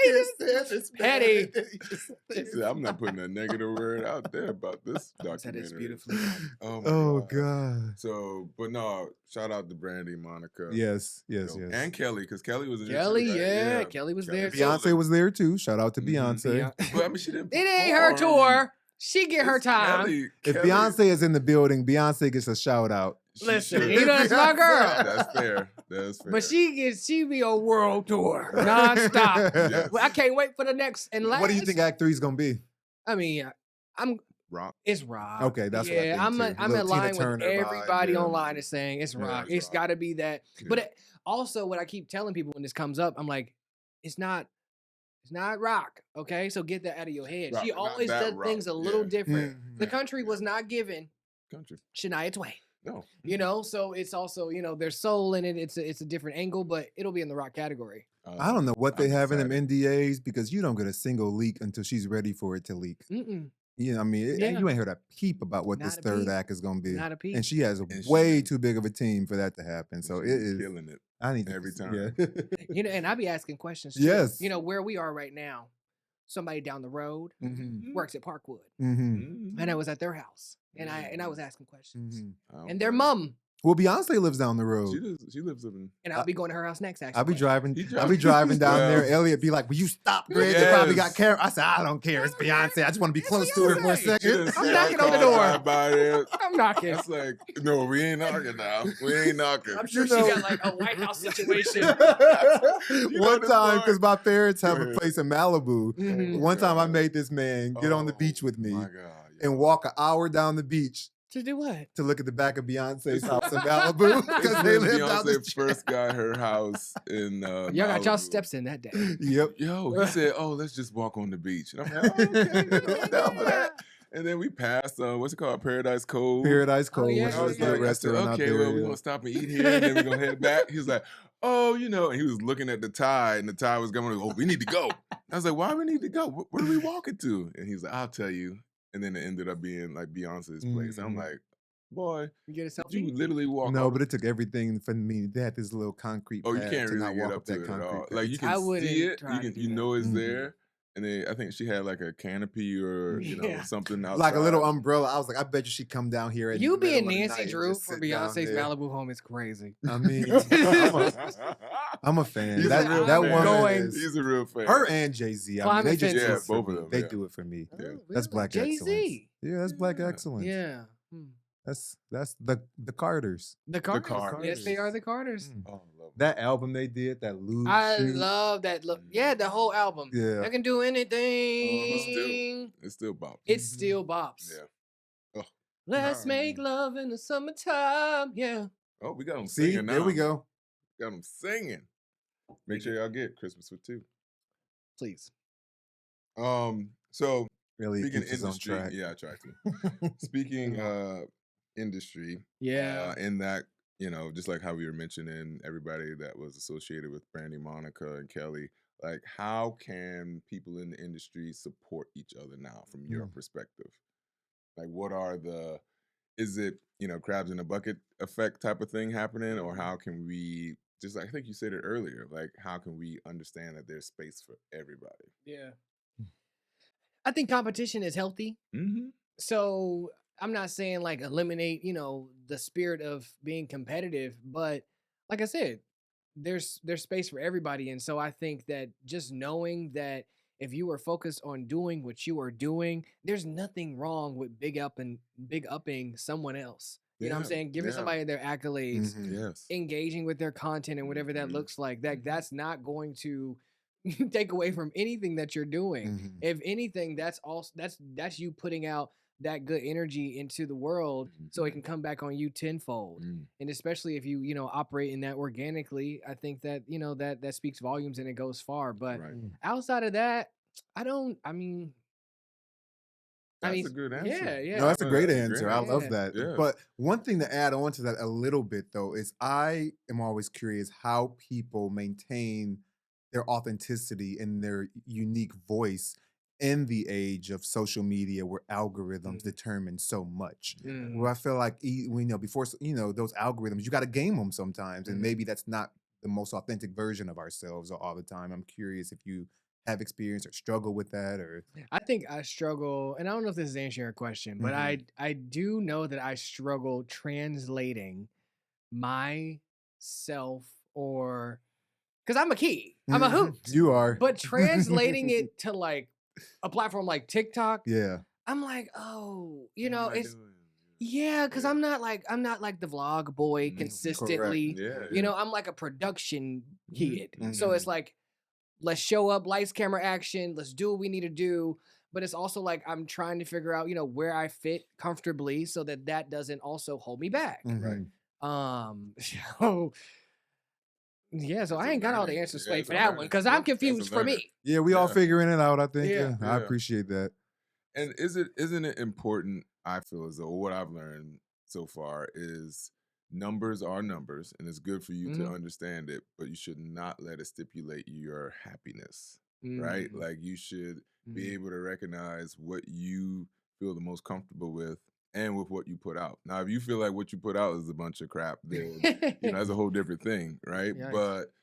He did say that. Petty. She said, I'm not putting a negative word out there about this Said it's documentary. beautifully done. Oh, my Oh God. God. So, but no, shout out to Brandy, Monica. Yes, yes, Yo, yes. And Kelly, because Kelly was in Kelly, it too, right? yeah, Kelly was there. too. Beyonce was there too. Shout out to Mhm. Beyonce. But I mean, she didn't. It ain't her perform. tour. She get her It's time. If Kelly, Beyonce is in the building, Beyonce gets a shout out. she Listen, should. you know that's my girl. That's fair. That's fair. But she be a world tour nonstop. Yes. Well, I can't wait for the next and last. What do you think Act 3 is gonna be? I mean, rock. it's rock. Okay, that's what I yeah. think, I'm too. I'm Little in Tina line with Turner vibe, everybody yeah. online is saying it's Yeah, rock. it's It's rock. got to be that. Yeah. But also, what I keep telling people when this comes up, I'm like, it's not rock. Okay, so get that out of your head. Rock, She not always that does rock, things a little yeah. different. Mhm. The country was not given Country. Shania Twain. No. You know, so it's also, you know, there's soul in it. It's a different angle, but it'll be in the rock category. I don't know what they I'm have in them excited. NDAs because you don't get a single leak until she's ready for it to leak. Mm-mm, You know, I mean, Yeah. you ain't heard a peep about what this Not a third peep. act is gonna be. not a peep. And she has And she way been- too big of a team for that to happen. So it She's is. killing it. I need to every see- time. Yeah. You know, and I be asking questions. Too. Yes. You know where we are right now. Somebody down the road Mhm. works at Parkwood, Mhm. and I was at their house, and I was asking questions, Mhm. and their mom, Well, Beyonce lives down the road. She lives up in. and I'll be going to her house next. Actually, I'll be driving. He I'll be drives- driving down there. Well- Elliott be like, "Will you stop, Greg? They probably got Yes. camera." I said, "I don't care. It's Beyonce. I just want to be It's close to her for a Beyonce. She second." done I'm see our knocking on the car door. drive By there. I'm knocking. That's like, no, we ain't knocking now. We ain't knocking. I'm sure You know- she got like a White House situation. You know One the time, part- because my parents have Go a ahead. place in Malibu. Mhm. One time, I made this man get on the Oh, beach with me My God. and walk an hour down the beach To do what? to look at the back of Beyonce's house in Malibu This because they was live down the Beyonce street. first got her house in. Y'all got y'all Malibu. steps in that day. Yep. Yo, he said, "Oh, let's just walk on the beach." And I'm like, "Oh, okay, I'm down for that." And then we passed, what's it called, Paradise Cove. Paradise Cove, yeah, which yeah, was yeah. the I said, restaurant out okay, there. well, we're yeah. gonna stop and eat here, and then we're gonna head back. He was like, "Oh, you know," and he was looking at the tide, and the tide was going. Oh, we need to go. I was like, "Why we need to go? Where are we walking to?" And he's like, "I'll tell you." And then it ended up being like Beyonce's place. I'm Mhm. like, Boy, You get a did you selfie? literally walk No, all but it took everything for me. They had this little concrete Oh, you pad can't to really not get walk up up that to it at all. concrete pad. Like you can I see wouldn't it, try to do you that. know it's Mhm. there. And then I think she had like a canopy or Yeah. something outside. Like a little umbrella. I was like, I bet you she'd come down here in You the middle being of the Nancy night and Drew just for sit down Beyonce's there. Malibu home is crazy. I mean, I'm a fan. He's That a real that fan. woman Going- is He's a real fan. her and Jay-Z. I mean, Climate they just do fences. it for Yeah, both me. of them, They yeah. do it for me. Yeah. That's black excellence. Jay-Z. Yeah, that's black Yeah. excellence. Yeah. That's the Carters. The Carters. Carters. Yes, they are the Carters. Mm. Oh, I love That album they did, that Lube I shoot. love that look. Yeah, the whole album. Yeah. I can do anything. Still. It's still bops. It still bops. Yeah. Let's Nah. make love in the summertime. Yeah. Oh, we got them See, singing now. there we go. Got them singing. Make sure y'all get Christmas with 2. Please. So Really speaking keeps us on industry, track. yeah, I try to. Speaking industry, Yeah. in that, just like how we were mentioning everybody that was associated with Brandy, Monica, and Kelly, like how can people in the industry support each other now from your perspective? Like what are is it, crabs in a bucket effect type of thing happening? Or how can we, just like I think you said it earlier, like how can we understand that there's space for everybody? Yeah. I think competition is healthy. Mm-hmm. So I'm not saying like eliminate, the spirit of being competitive, but like I said, there's space for everybody. And so I think that just knowing that if you are focused on doing what you are doing, there's nothing wrong with big upping someone else. You know what I'm Yeah, saying? Giving yeah. somebody their accolades, Mhm. Yes. engaging with their content and whatever that Mhm. looks like. That's not going to take away from anything that you're doing. Mhm. If anything, that's you putting out that good energy into the world so it can come back on you tenfold. Mm. And especially if you operate in that organically, I think that that speaks volumes and it goes far. But Right. outside of that, That's a good answer. yeah. No, that's a No, great that's a answer. great I answer. love that. Yeah. But one thing to add on to that a little bit, though, is I am always curious how people maintain their authenticity and their unique voice in the age of social media where algorithms determine so much. Where I feel like, before, those algorithms, you got to game them sometimes. And maybe that's not the most authentic version of ourselves all the time. I'm curious if you have experience or struggle with that, or I think I struggle, and I don't know if this is answering your question, but I do know that I struggle translating myself, or because I'm a key, I'm a hoot, You are, but translating it to like a platform like TikTok, yeah. I'm like, oh, it's Yeah. because I'm not like the vlog boy consistently. Yeah. I'm like a production Mhm. kid, so it's like, let's show up, lights, camera, action. Let's do what we need to do. But it's also like I'm trying to figure out, where I fit comfortably so that doesn't also hold me back. Right. So yeah, so That's I a ain't got all the learning. answers Yeah, for it's a that one learning. because Yeah, I'm that's a confused for learning. me. Yeah, we all Yeah. figuring it out, I think. Yeah. Yeah, I Yeah. appreciate that. And isn't it important, I feel as though what I've learned so far is numbers are numbers and it's good for you to understand it, but you should not let it stipulate your happiness, right? Like you should be able to recognize what you feel the most comfortable with and with what you put out. Now, if you feel like what you put out is a bunch of crap, then that's a whole different thing, right? Yikes. But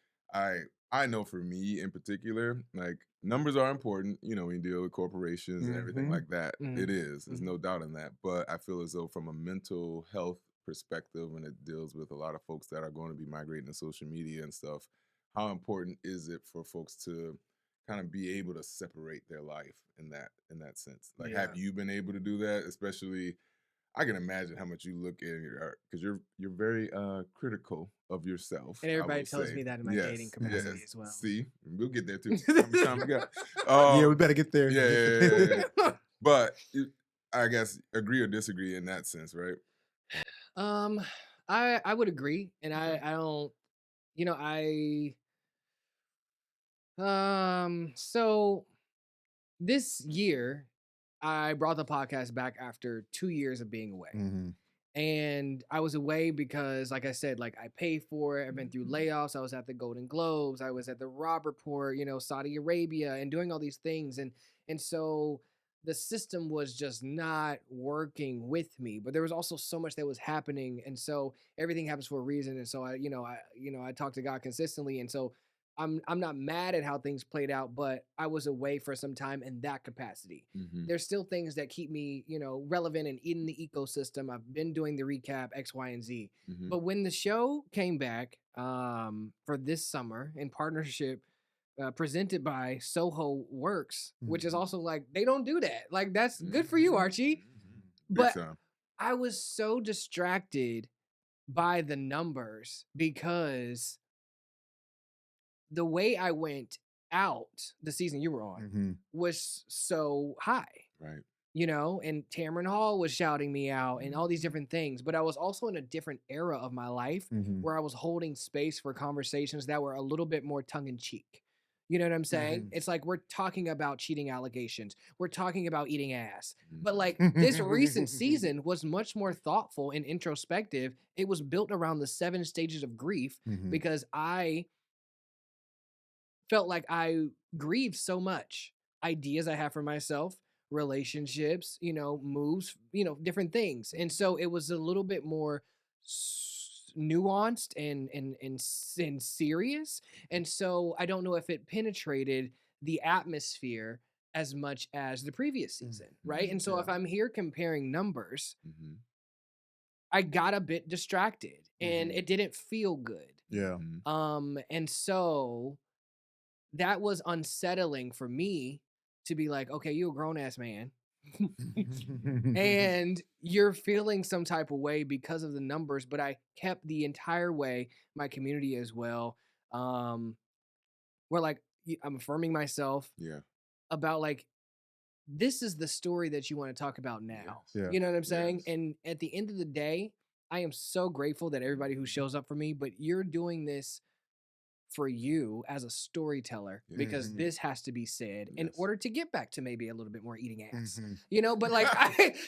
I know for me in particular, like numbers are important, when you deal with corporations and everything like that. It is. There's no doubt in that. But I feel as though from a mental health perspective, when it deals with a lot of folks that are going to be migrating to social media and stuff, how important is it for folks to kind of be able to separate their life in that sense? Like, have you been able to do that? Especially, I can imagine how much you look at your art because you're very critical of yourself. And I everybody will tells say. me that in my dating capacity as well. See, we'll get there too. How much time we got? Yeah, we better get there. Yeah. But I guess agree or disagree in that sense, right? I would agree, and I don't, so this year I brought the podcast back after 2 years of being away. And I was away because, like I said, like I paid for it. I've been through layoffs. I was at the Golden Globes. I was at the Robb Report, Saudi Arabia, and doing all these things. And so the system was just not working with me. But there was also so much that was happening, and so everything happens for a reason. And so I talk to God consistently, and so I'm not mad at how things played out, but I was away for some time in that capacity. There's still things that keep me, relevant and in the ecosystem. I've been doing the ReKap X, Y, and Z. But when the show came back for this summer in partnership, presented by Soho Works, which is also like, they don't do that. Like, that's good for you, Archie. But I was so distracted by the numbers because the way I went out the season you were on was so high. Right. And Tamron Hall was shouting me out and all these different things. But I was also in a different era of my life where I was holding space for conversations that were a little bit more tongue-in-cheek. You know what I'm saying? It's like, we're talking about cheating allegations. We're talking about eating ass. But like, this recent season was much more thoughtful and introspective. It was built around the 7 stages of grief because I felt like I grieved so much. Ideas I have for myself, relationships, moves, different things. And so it was a little bit more nuanced and serious. And so I don't know if it penetrated the atmosphere as much as the previous season, right? And so if I'm here comparing numbers, I got a bit distracted and it didn't feel good. Yeah. And so that was unsettling for me to be like, okay, you're a grown ass man. And you're feeling some type of way because of the numbers, but I kept the entire way, my community as well. Where like, I'm affirming myself about like, this is the story that you want to talk about now. Yeah. You know what I'm saying? And at the end of the day, I am so grateful that everybody who shows up for me, but you're doing this for you as a storyteller because this has to be said in order to get back to maybe a little bit more eating ass, but like I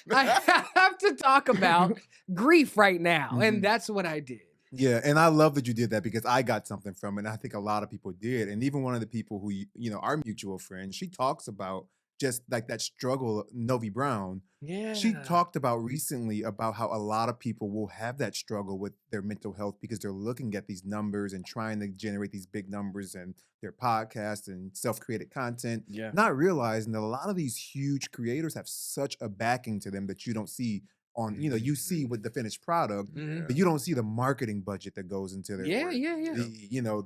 have to talk about grief right now. And that's what I did. Yeah, and I love that you did that because I got something from it. And I think a lot of people did. And even one of the people who, our mutual friend, she talks about just like that struggle, Novi Brown. Yeah. She talked about recently about how a lot of people will have that struggle with their mental health because they're looking at these numbers and trying to generate these big numbers and their podcasts and self-created content, not realizing that a lot of these huge creators have such a backing to them that you don't see on, you see with the finished product, but you don't see the marketing budget that goes into their work.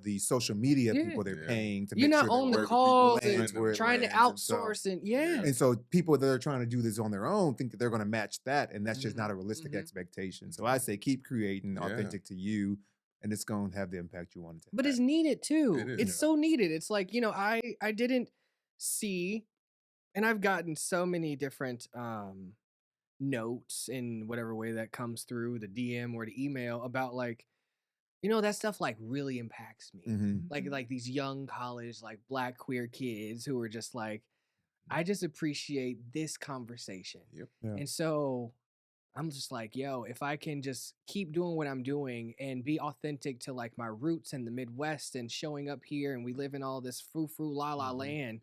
The social media people they're paying to you're make not sure on the work calls lands and where it trying to lands. outsource And so people that are trying to do this on their own think that they're going to match that, and that's just not a realistic expectation. So I say keep creating authentic to you, and it's going to have the impact you want it to. But it's needed too. It's so needed. It's like, I didn't see, and I've gotten so many different notes in whatever way that comes through the DM or the email about like, that stuff like really impacts me. Like these young college, like Black queer kids who are just like, I just appreciate this conversation. And so I'm just like, yo, if I can just keep doing what I'm doing and be authentic to like my roots in the Midwest and showing up here, and we live in all this frou-frou la land,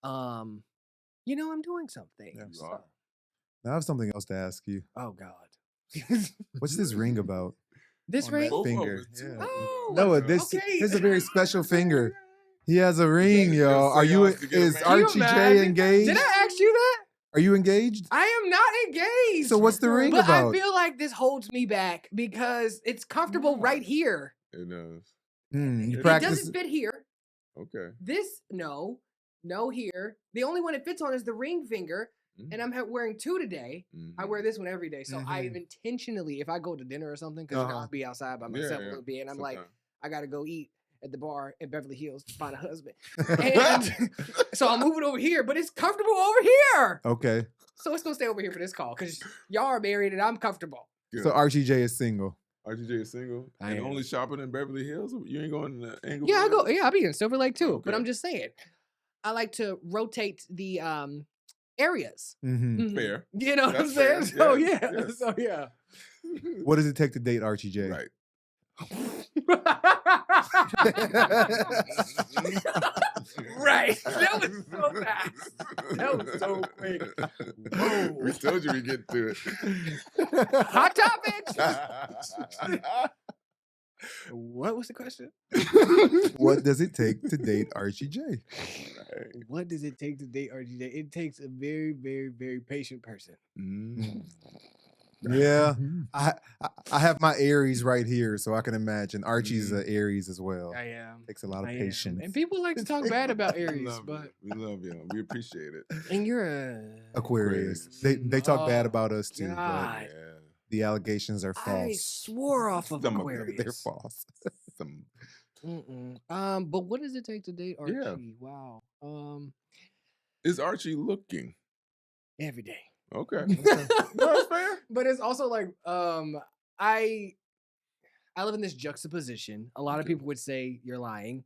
I'm doing something. So. Now I have something else to ask you. Oh God. What's this ring about? This ring? Finger. Oh, no, this is a very special finger. He has a ring, y'all. Is Archie Jay engaged? Did I ask you that? Are you engaged? I am not engaged. So what's the ring about? I feel like this holds me back because it's comfortable right here. It does. It doesn't fit here. Okay. This, no here. The only one it fits on is the ring finger. And I'm wearing 2 today. I wear this one every day. So I intentionally, if I go to dinner or something, because I'll be outside by myself a little bit, and I'm like, I got to go eat at the bar in Beverly Hills to find a husband. And so I'm moving over here, but it's comfortable over here. Okay. So it's going to stay over here for this call because y'all are married and I'm comfortable. Good. So Archie Jay is single. Archie Jay is single and only shopping in Beverly Hills? You ain't going to Englewood? Yeah, I go. Yeah, I'll be in Silver Lake too. Okay. But I'm just saying, I like to rotate the areas. Fair. You know what I'm saying? So yes. So yeah. What does it take to date Archie Jay? Right. Right. That was so fast. That was so quick. topic. Whoa. We told you we get to it. Hot topics. What was the question? What does it take to date Archie J? What does it take to date Archie J? It takes a very, very, very patient person. Yeah, I have my Aries right here, so I can imagine Archie's an Aries as well. I am. Takes a lot of patience. And people like to talk bad about Aries, but we love you. We appreciate it. and you're a Aquarius. They talk bad about us too. But God. the allegations are I false. swore off of Some of them, Aquarius. They're false. But what does it take to date Archie? Yeah. Wow. Is Archie looking? Every day. Okay. That's fair. But it's also like I live in this juxtaposition. A lot of people would say you're lying,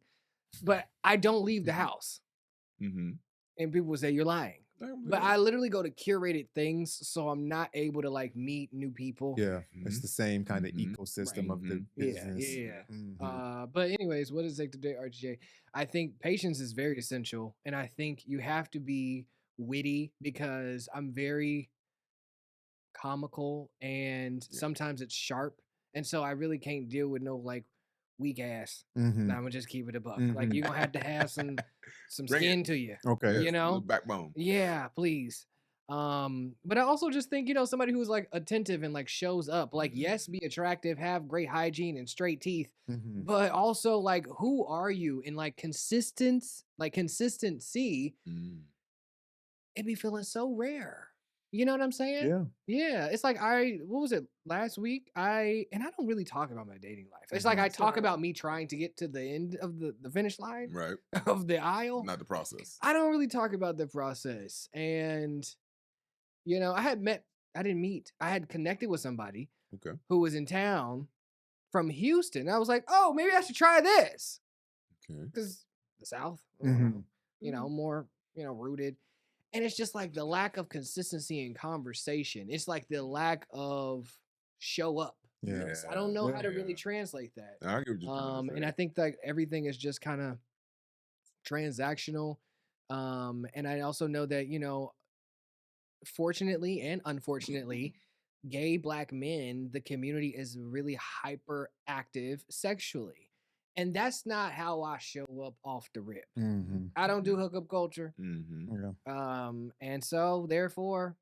but I don't leave the house. Mm-hmm. And people would say you're lying. But I literally go to curated things, so I'm not able to like meet new people. Yeah, it's the same kind of ecosystem of the Yeah, business. yeah. But anyways, what does it take to date Archie J? I think patience is very essential, and I think you have to be witty because I'm very comical, and sometimes it's sharp, and so I really can't deal with no like weak ass. I'm gonna just keep it a buck. Like you're gonna have to have some skin to you. Okay. You know, backbone. Yeah, please. But I also just think, somebody who's like attentive and like shows up, like, yes, be attractive, have great hygiene and straight teeth, but also like, who are you? And like consistency, it be feeling so rare. You know what I'm saying? Yeah. Yeah. It's like what was it last week? And I don't really talk about my dating life. It's like I talk about me trying to get to the end of the finish line Right. of the aisle. Not the process. I don't really talk about the process. And, I had connected with somebody who was in town from Houston. I was like, oh, maybe I should try this. Okay. Because the South, more, rooted. And it's just like the lack of consistency in conversation. It's like the lack of show up. Yeah. I don't know how to really translate that. I get what you're trying to say. And I think that everything is just kind of transactional. And I also know that, fortunately and unfortunately, gay Black men, the community is really hyperactive sexually. And that's not how I show up off the rip. I don't do hookup culture. And so therefore,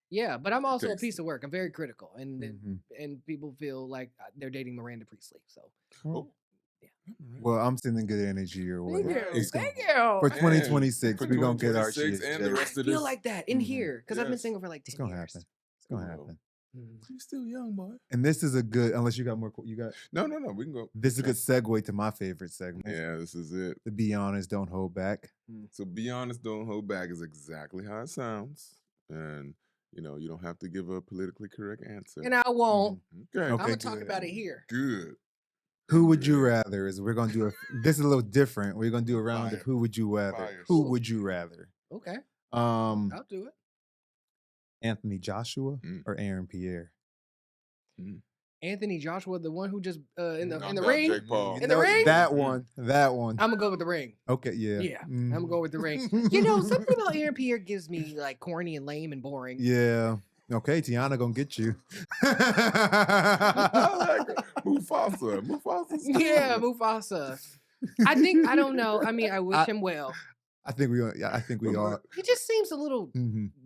but I'm also a piece of work. I'm very critical. And people feel like they're dating Miranda Priestley. So well, I'm sending good energy your way. Thank you. For 2026, we're going to get Archie. And the rest of I feel this. like that in here because I've been single for like 10 It's going to years. happen. It's going to happen. You're still young, boy. And this is a good, unless you got more, you got? No, we can go. This is a good segue to my favorite segment. Yeah, this is it. The Be Honest, Don't Hold Back. So Be Honest, Don't Hold Back is exactly how it sounds. And, you don't have to give a politically correct answer. And I won't. Okay. I'm going to talk about it here. Good. Who would you rather? We're going to do this is a little different. We're going to do a round of who would you rather. Who would you rather? Okay. I'll do it. Anthony Joshua or Aaron Pierre? Anthony Joshua, the one who just in the ring? Jake Paul. In the ring? That one. I'm going to go with the ring. Okay, yeah. Yeah, I'm going to go with the ring. Something about Aaron Pierre gives me like corny and lame and boring. Yeah. Okay, Tiana gonna get you. Mufasa. Yeah, Mufasa. I don't know. I mean, I wish him well. I think we are. He just seems a little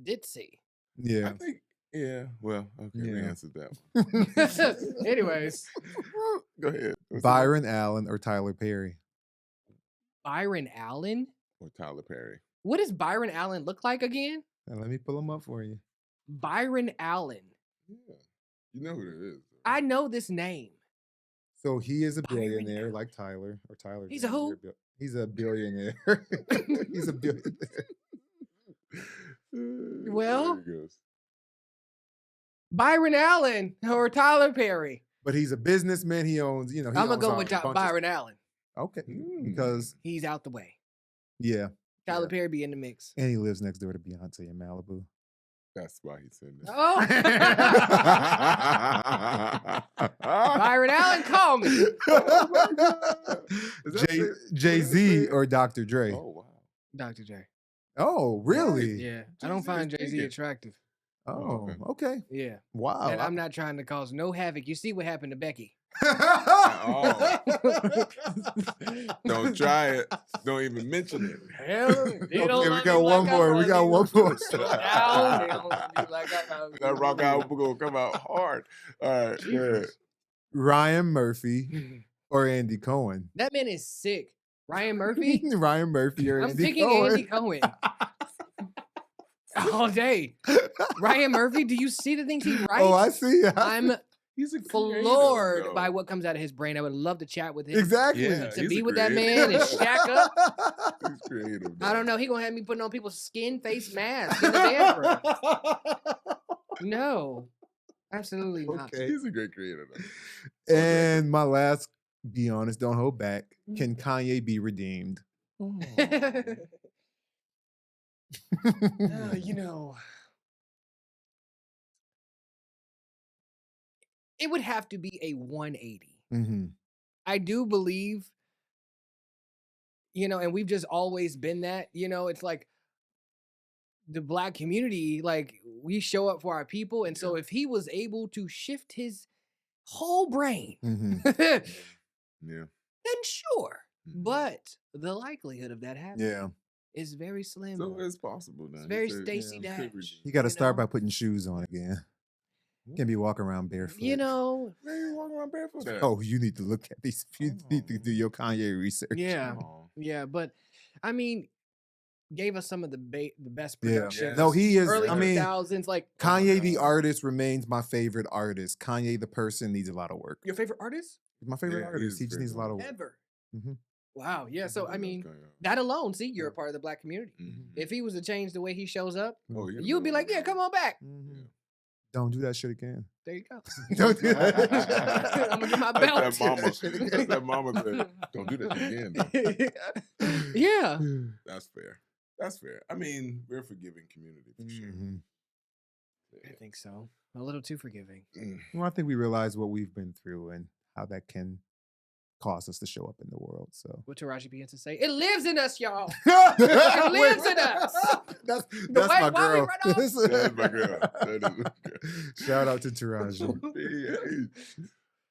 ditzy. Yeah. I think, well, okay, we answered that one. Anyways. Go ahead. Byron Allen or Tyler Perry? Byron Allen? Or Tyler Perry. What does Byron Allen look like again? Let me pull him up for you. Byron Allen. Yeah. You know who it is. I know this name. So he is a billionaire like Tyler. Or Tyler. He's a who? He's a billionaire. He's a billionaire. Well, Byron Allen or Tyler Perry. But he's a businessman. He owns, I'm going to go with Byron Allen. Okay. Because he's out the way. Yeah. Tyler Perry be in the mix. And he lives next door to Beyoncé in Malibu. That's why he said that. Oh. Byron Allen, call me. Jay-Z or Dr. Dre? Oh, wow. Dr. Dre. Oh, really? Yeah, I don't Jay-Z find is Jay-Z thinking. attractive. Oh, okay. okay. Yeah, Wow. and I'm not trying to cause no havoc. You see what happened to Becky? Oh. Don't try it. Don't even mention it. Hell, they Okay, don't we love got me one like I more. We love got you. one more. Slow down. They don't love me like I love you. That rock album gonna come out hard. All right, good. Ryan Murphy or Andy Cohen? That man is sick. Ryan Murphy? Ryan Murphy or I'm Andy picking Cohen? Andy Cohen all day. Ryan Murphy, do you see the things he writes? Oh, I see. I'm He's a floored creative, by though. what comes out of his brain. I would love to chat with him. Exactly. Yeah. To He's be a with that creative. man and shack up. He's creative. I don't know. He gonna have me putting on people's skin face masks in the bedroom. No, absolutely not. Okay. He's a great creator, though. And my last, be honest, don't hold back. Can Kanye be redeemed? You know, it would have to be a 180. Mm-hmm. I do believe, and we've just always been that, it's like the Black community, like we show up for our people. And so if he was able to shift his whole brain, Mm-hmm. then Yeah. sure. But the likelihood of that happening is very slim. So it's possible. Now. It's very Stacey Dash. You got to start know? by putting shoes on again. Can't be walking around barefoot. You know, Man, you walking around barefoot. At? Oh, you need to look at these. You need to do your Kanye research. yeah, Oh. yeah. But I mean, gave us some of the best Yeah. productions. No, he is. Early I mean, 2000s, like Kanye the artist remains my favorite artist. Kanye the person needs a lot of work. your favorite artist He's my favorite Yeah, artist. he He is just needs a lot of work. ever. Mhm. Wow. Yeah. So I love mean, Kanye. that alone, see, you're a part of the Black community. Mhm. If he was to change the way he shows up, Oh, yeah, you'd be like, yeah, come on back. Mhm. Don't do that shit again. There you go. Don't do that. I'm gonna get my That's belt. that mama. That's that mama said, don't do that again. Though. Yeah. That's fair. That's fair. I mean, we're a forgiving community for sure. Mhm. I think so. A little too forgiving. Mm. Well, I think we realize what we've been through and how that can cause us to show up in the world. So What Taraji begins to say, it lives in us, y'all. it lives in us. That's way- my why we girl. run off- That's my girl. That is my girl. Shout out to Taraji. Yeah.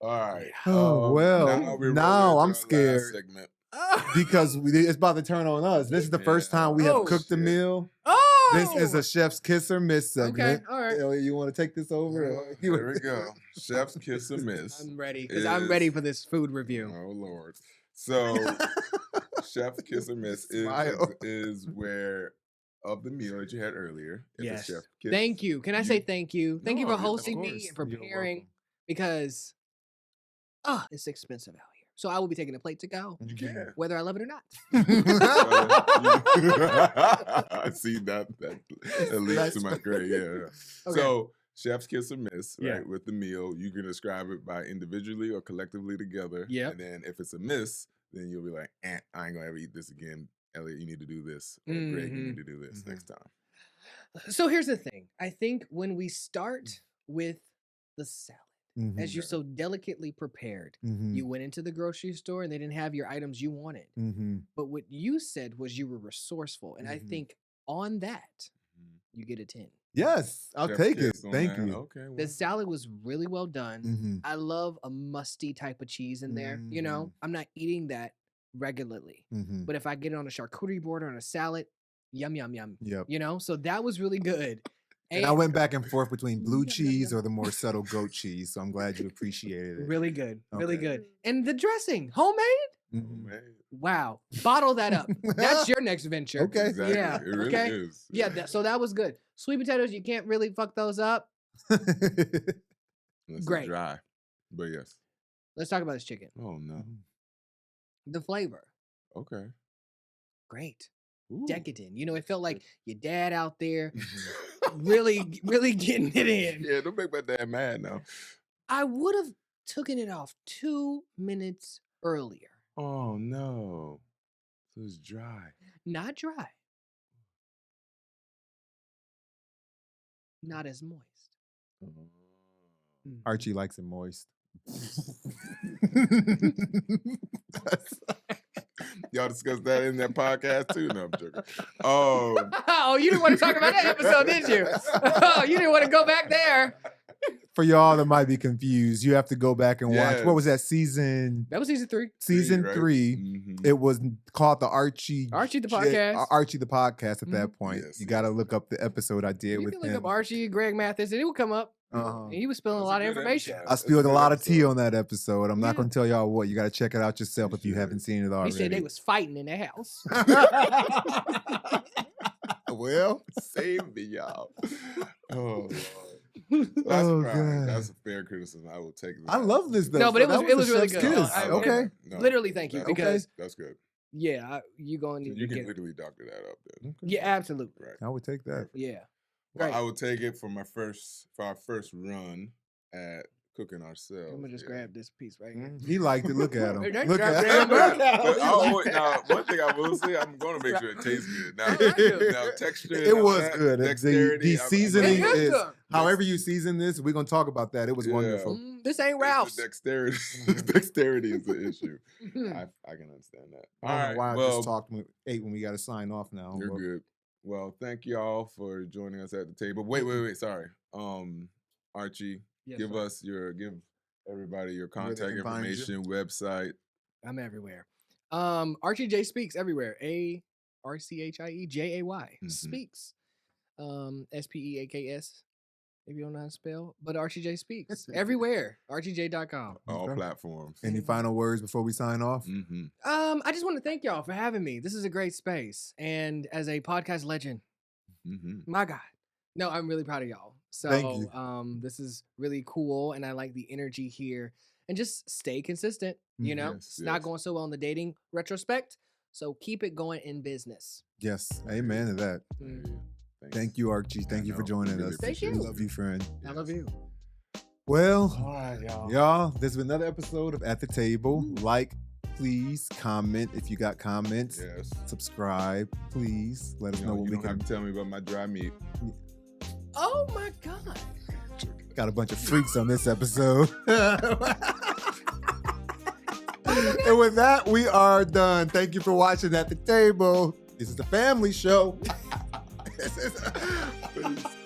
All right. Oh, well, we're now rolling I'm into our last scared. segment. Because it's about to turn on us. This is the first Yeah. time we have Oh, cooked a shit. meal. Oh, This is a chef's kiss or miss segment. okay. All right. Elliot, you want to take this over? Here we go. Chef's kiss or miss. I'm ready because I'm ready is- for this food review. Oh Lord. So chef's kiss or miss Smile. is where of the meal that you had earlier. If Yes. it's chef kiss, Thank you. Can I say thank you? Thank you No, for of hosting me course. and You're preparing welcome. because it's expensive out here. So I will be taking a plate to go, You can. whether I love it or not. I see that leads to my grade. Yeah. Okay. So chef's kiss or miss, Yeah. right? With the meal, you can describe it by individually or collectively together. Yep. And then if it's a miss, then you'll be like, I ain't gonna ever eat this again. Elliot, you need to do this. Or Greg, you Mhm. need to do this Mhm. next time. So here's the thing. I think when we start with the salad, Mhm. as you so delicately prepared, Mhm. you went into the grocery store and they didn't have your items you wanted. Mhm. But what you said was you were resourceful. And I Mhm. think on that, you get a 10. Yes, I'll Chef's take it. kiss on Thank that. you. Okay. The salad was really well done. Mhm. I love a musty type of cheese in there. Mhm. I'm not eating that regularly. Mhm. But if I get it on a charcuterie board or on a salad, yum, yum, yum. Yep. So that was really good. And I went back and forth between blue Yum, yum, cheese yum. or the more subtle goat cheese. So I'm glad you appreciated it. Really good. Really Okay. good. And the dressing, homemade? Oh, Mhm. man. Wow. Bottle that up. That's your next venture. Okay. Exactly. Yeah, It really okay. is. Yeah, so that was good. Sweet potatoes, you can't really fuck those up. Unless it's Great. dry. But yes. Let's talk about this chicken. Oh no. The flavor, Okay. great. Ooh. Decadent. It felt like your dad out there Mm-hmm. really, really getting it in. Yeah, don't make my dad mad now. I would have taken it off 2 minutes earlier. Oh no. So it's dry. Not dry. Not as moist. Oh. Mm. Archie likes it moist. Y'all discussed that in that podcast too? No, I'm joking. Oh, you didn't want to talk about that episode, did you? Oh, you didn't want to go back there. For y'all that might be confused, you have to go back and watch. Yes. What was that season? That was season 3. Season right? 3. Mhm. It was called the Archie the podcast. Archie the podcast at that point. Yes, You got to yes. look up the episode I did You with can look him. up Archie, Greg Mathis, and it will come up. Uh-huh. He was spilling a That's lot of good information. episode. I spilled a lot of tea episode. on that episode. I'm not Yeah. going to tell y'all what. You got to check it out yourself if you should. haven't seen it He already. said they was fighting in the house. Well, Save me, y'all. Oh, Lord. That's Oh, fine. God. That's a fair criticism. I will take that. I love this though. No, but So it was- that it was a really chef's good. kiss. I- Okay. No, Literally, thank you, that's- because that's good. yeah, you gonna need You to can get. literally doctor that up then. Yeah, absolutely. Right. I would take that. Yeah. Well, Right. I would take it for our first run at cooking ourselves. I'm gonna just yeah. grab this piece right here. He liked it. Look at him. Hey, Look grab at that him. back. But now, one thing I will say, I'm going to make sure it tastes good. Now, now texture. It and all was that, good. Dexterity. The seasoning It's is, good. however you season this, we're going to talk about that. It was Yeah. wonderful. This ain't It's Ralph's. the dexterity. Dexterity is the issue. Mhm. I can understand that. I don't know why I well, just talked when we got to sign off now. You're but- good. Well, thank y'all for joining us at the table. Wait. Sorry. Archie, Yes, give sir. everybody your Where they contact can find you. information, website. I'm everywhere. Archie Jay Speaks everywhere. ARCHIEJAY Mhm. Speaks. SPEAKS. If you don't know how to spell, but Archie Jay Speaks everywhere. ArchieJ.com. All Okay. platforms. Any final words before we sign off? Mm-hmm. I just want to thank y'all for having me. This is a great space, and as a podcast legend, Mm-hmm. my God, no, I'm really proud of y'all. So, Thank you. This is really cool, and I like the energy here. And just stay consistent. You know, Yes, it's not yes. going so well in the dating retrospect. So keep it going in business. Yes. Amen to that. Mm. Thank you, Archie. Thank you for joining us. Thank We you. love you, friend. I love you. Well, All right, y'all. y'all, this has been another episode of At the Table. Like, please, comment if you got comments. Yes. Subscribe, please. Let us You know know, what you we don't have can. to tell me about my dry meat. Oh my God. Got a bunch of freaks on this episode. And with that, we are done. Thank you for watching At the Table. This is the family show. Peace.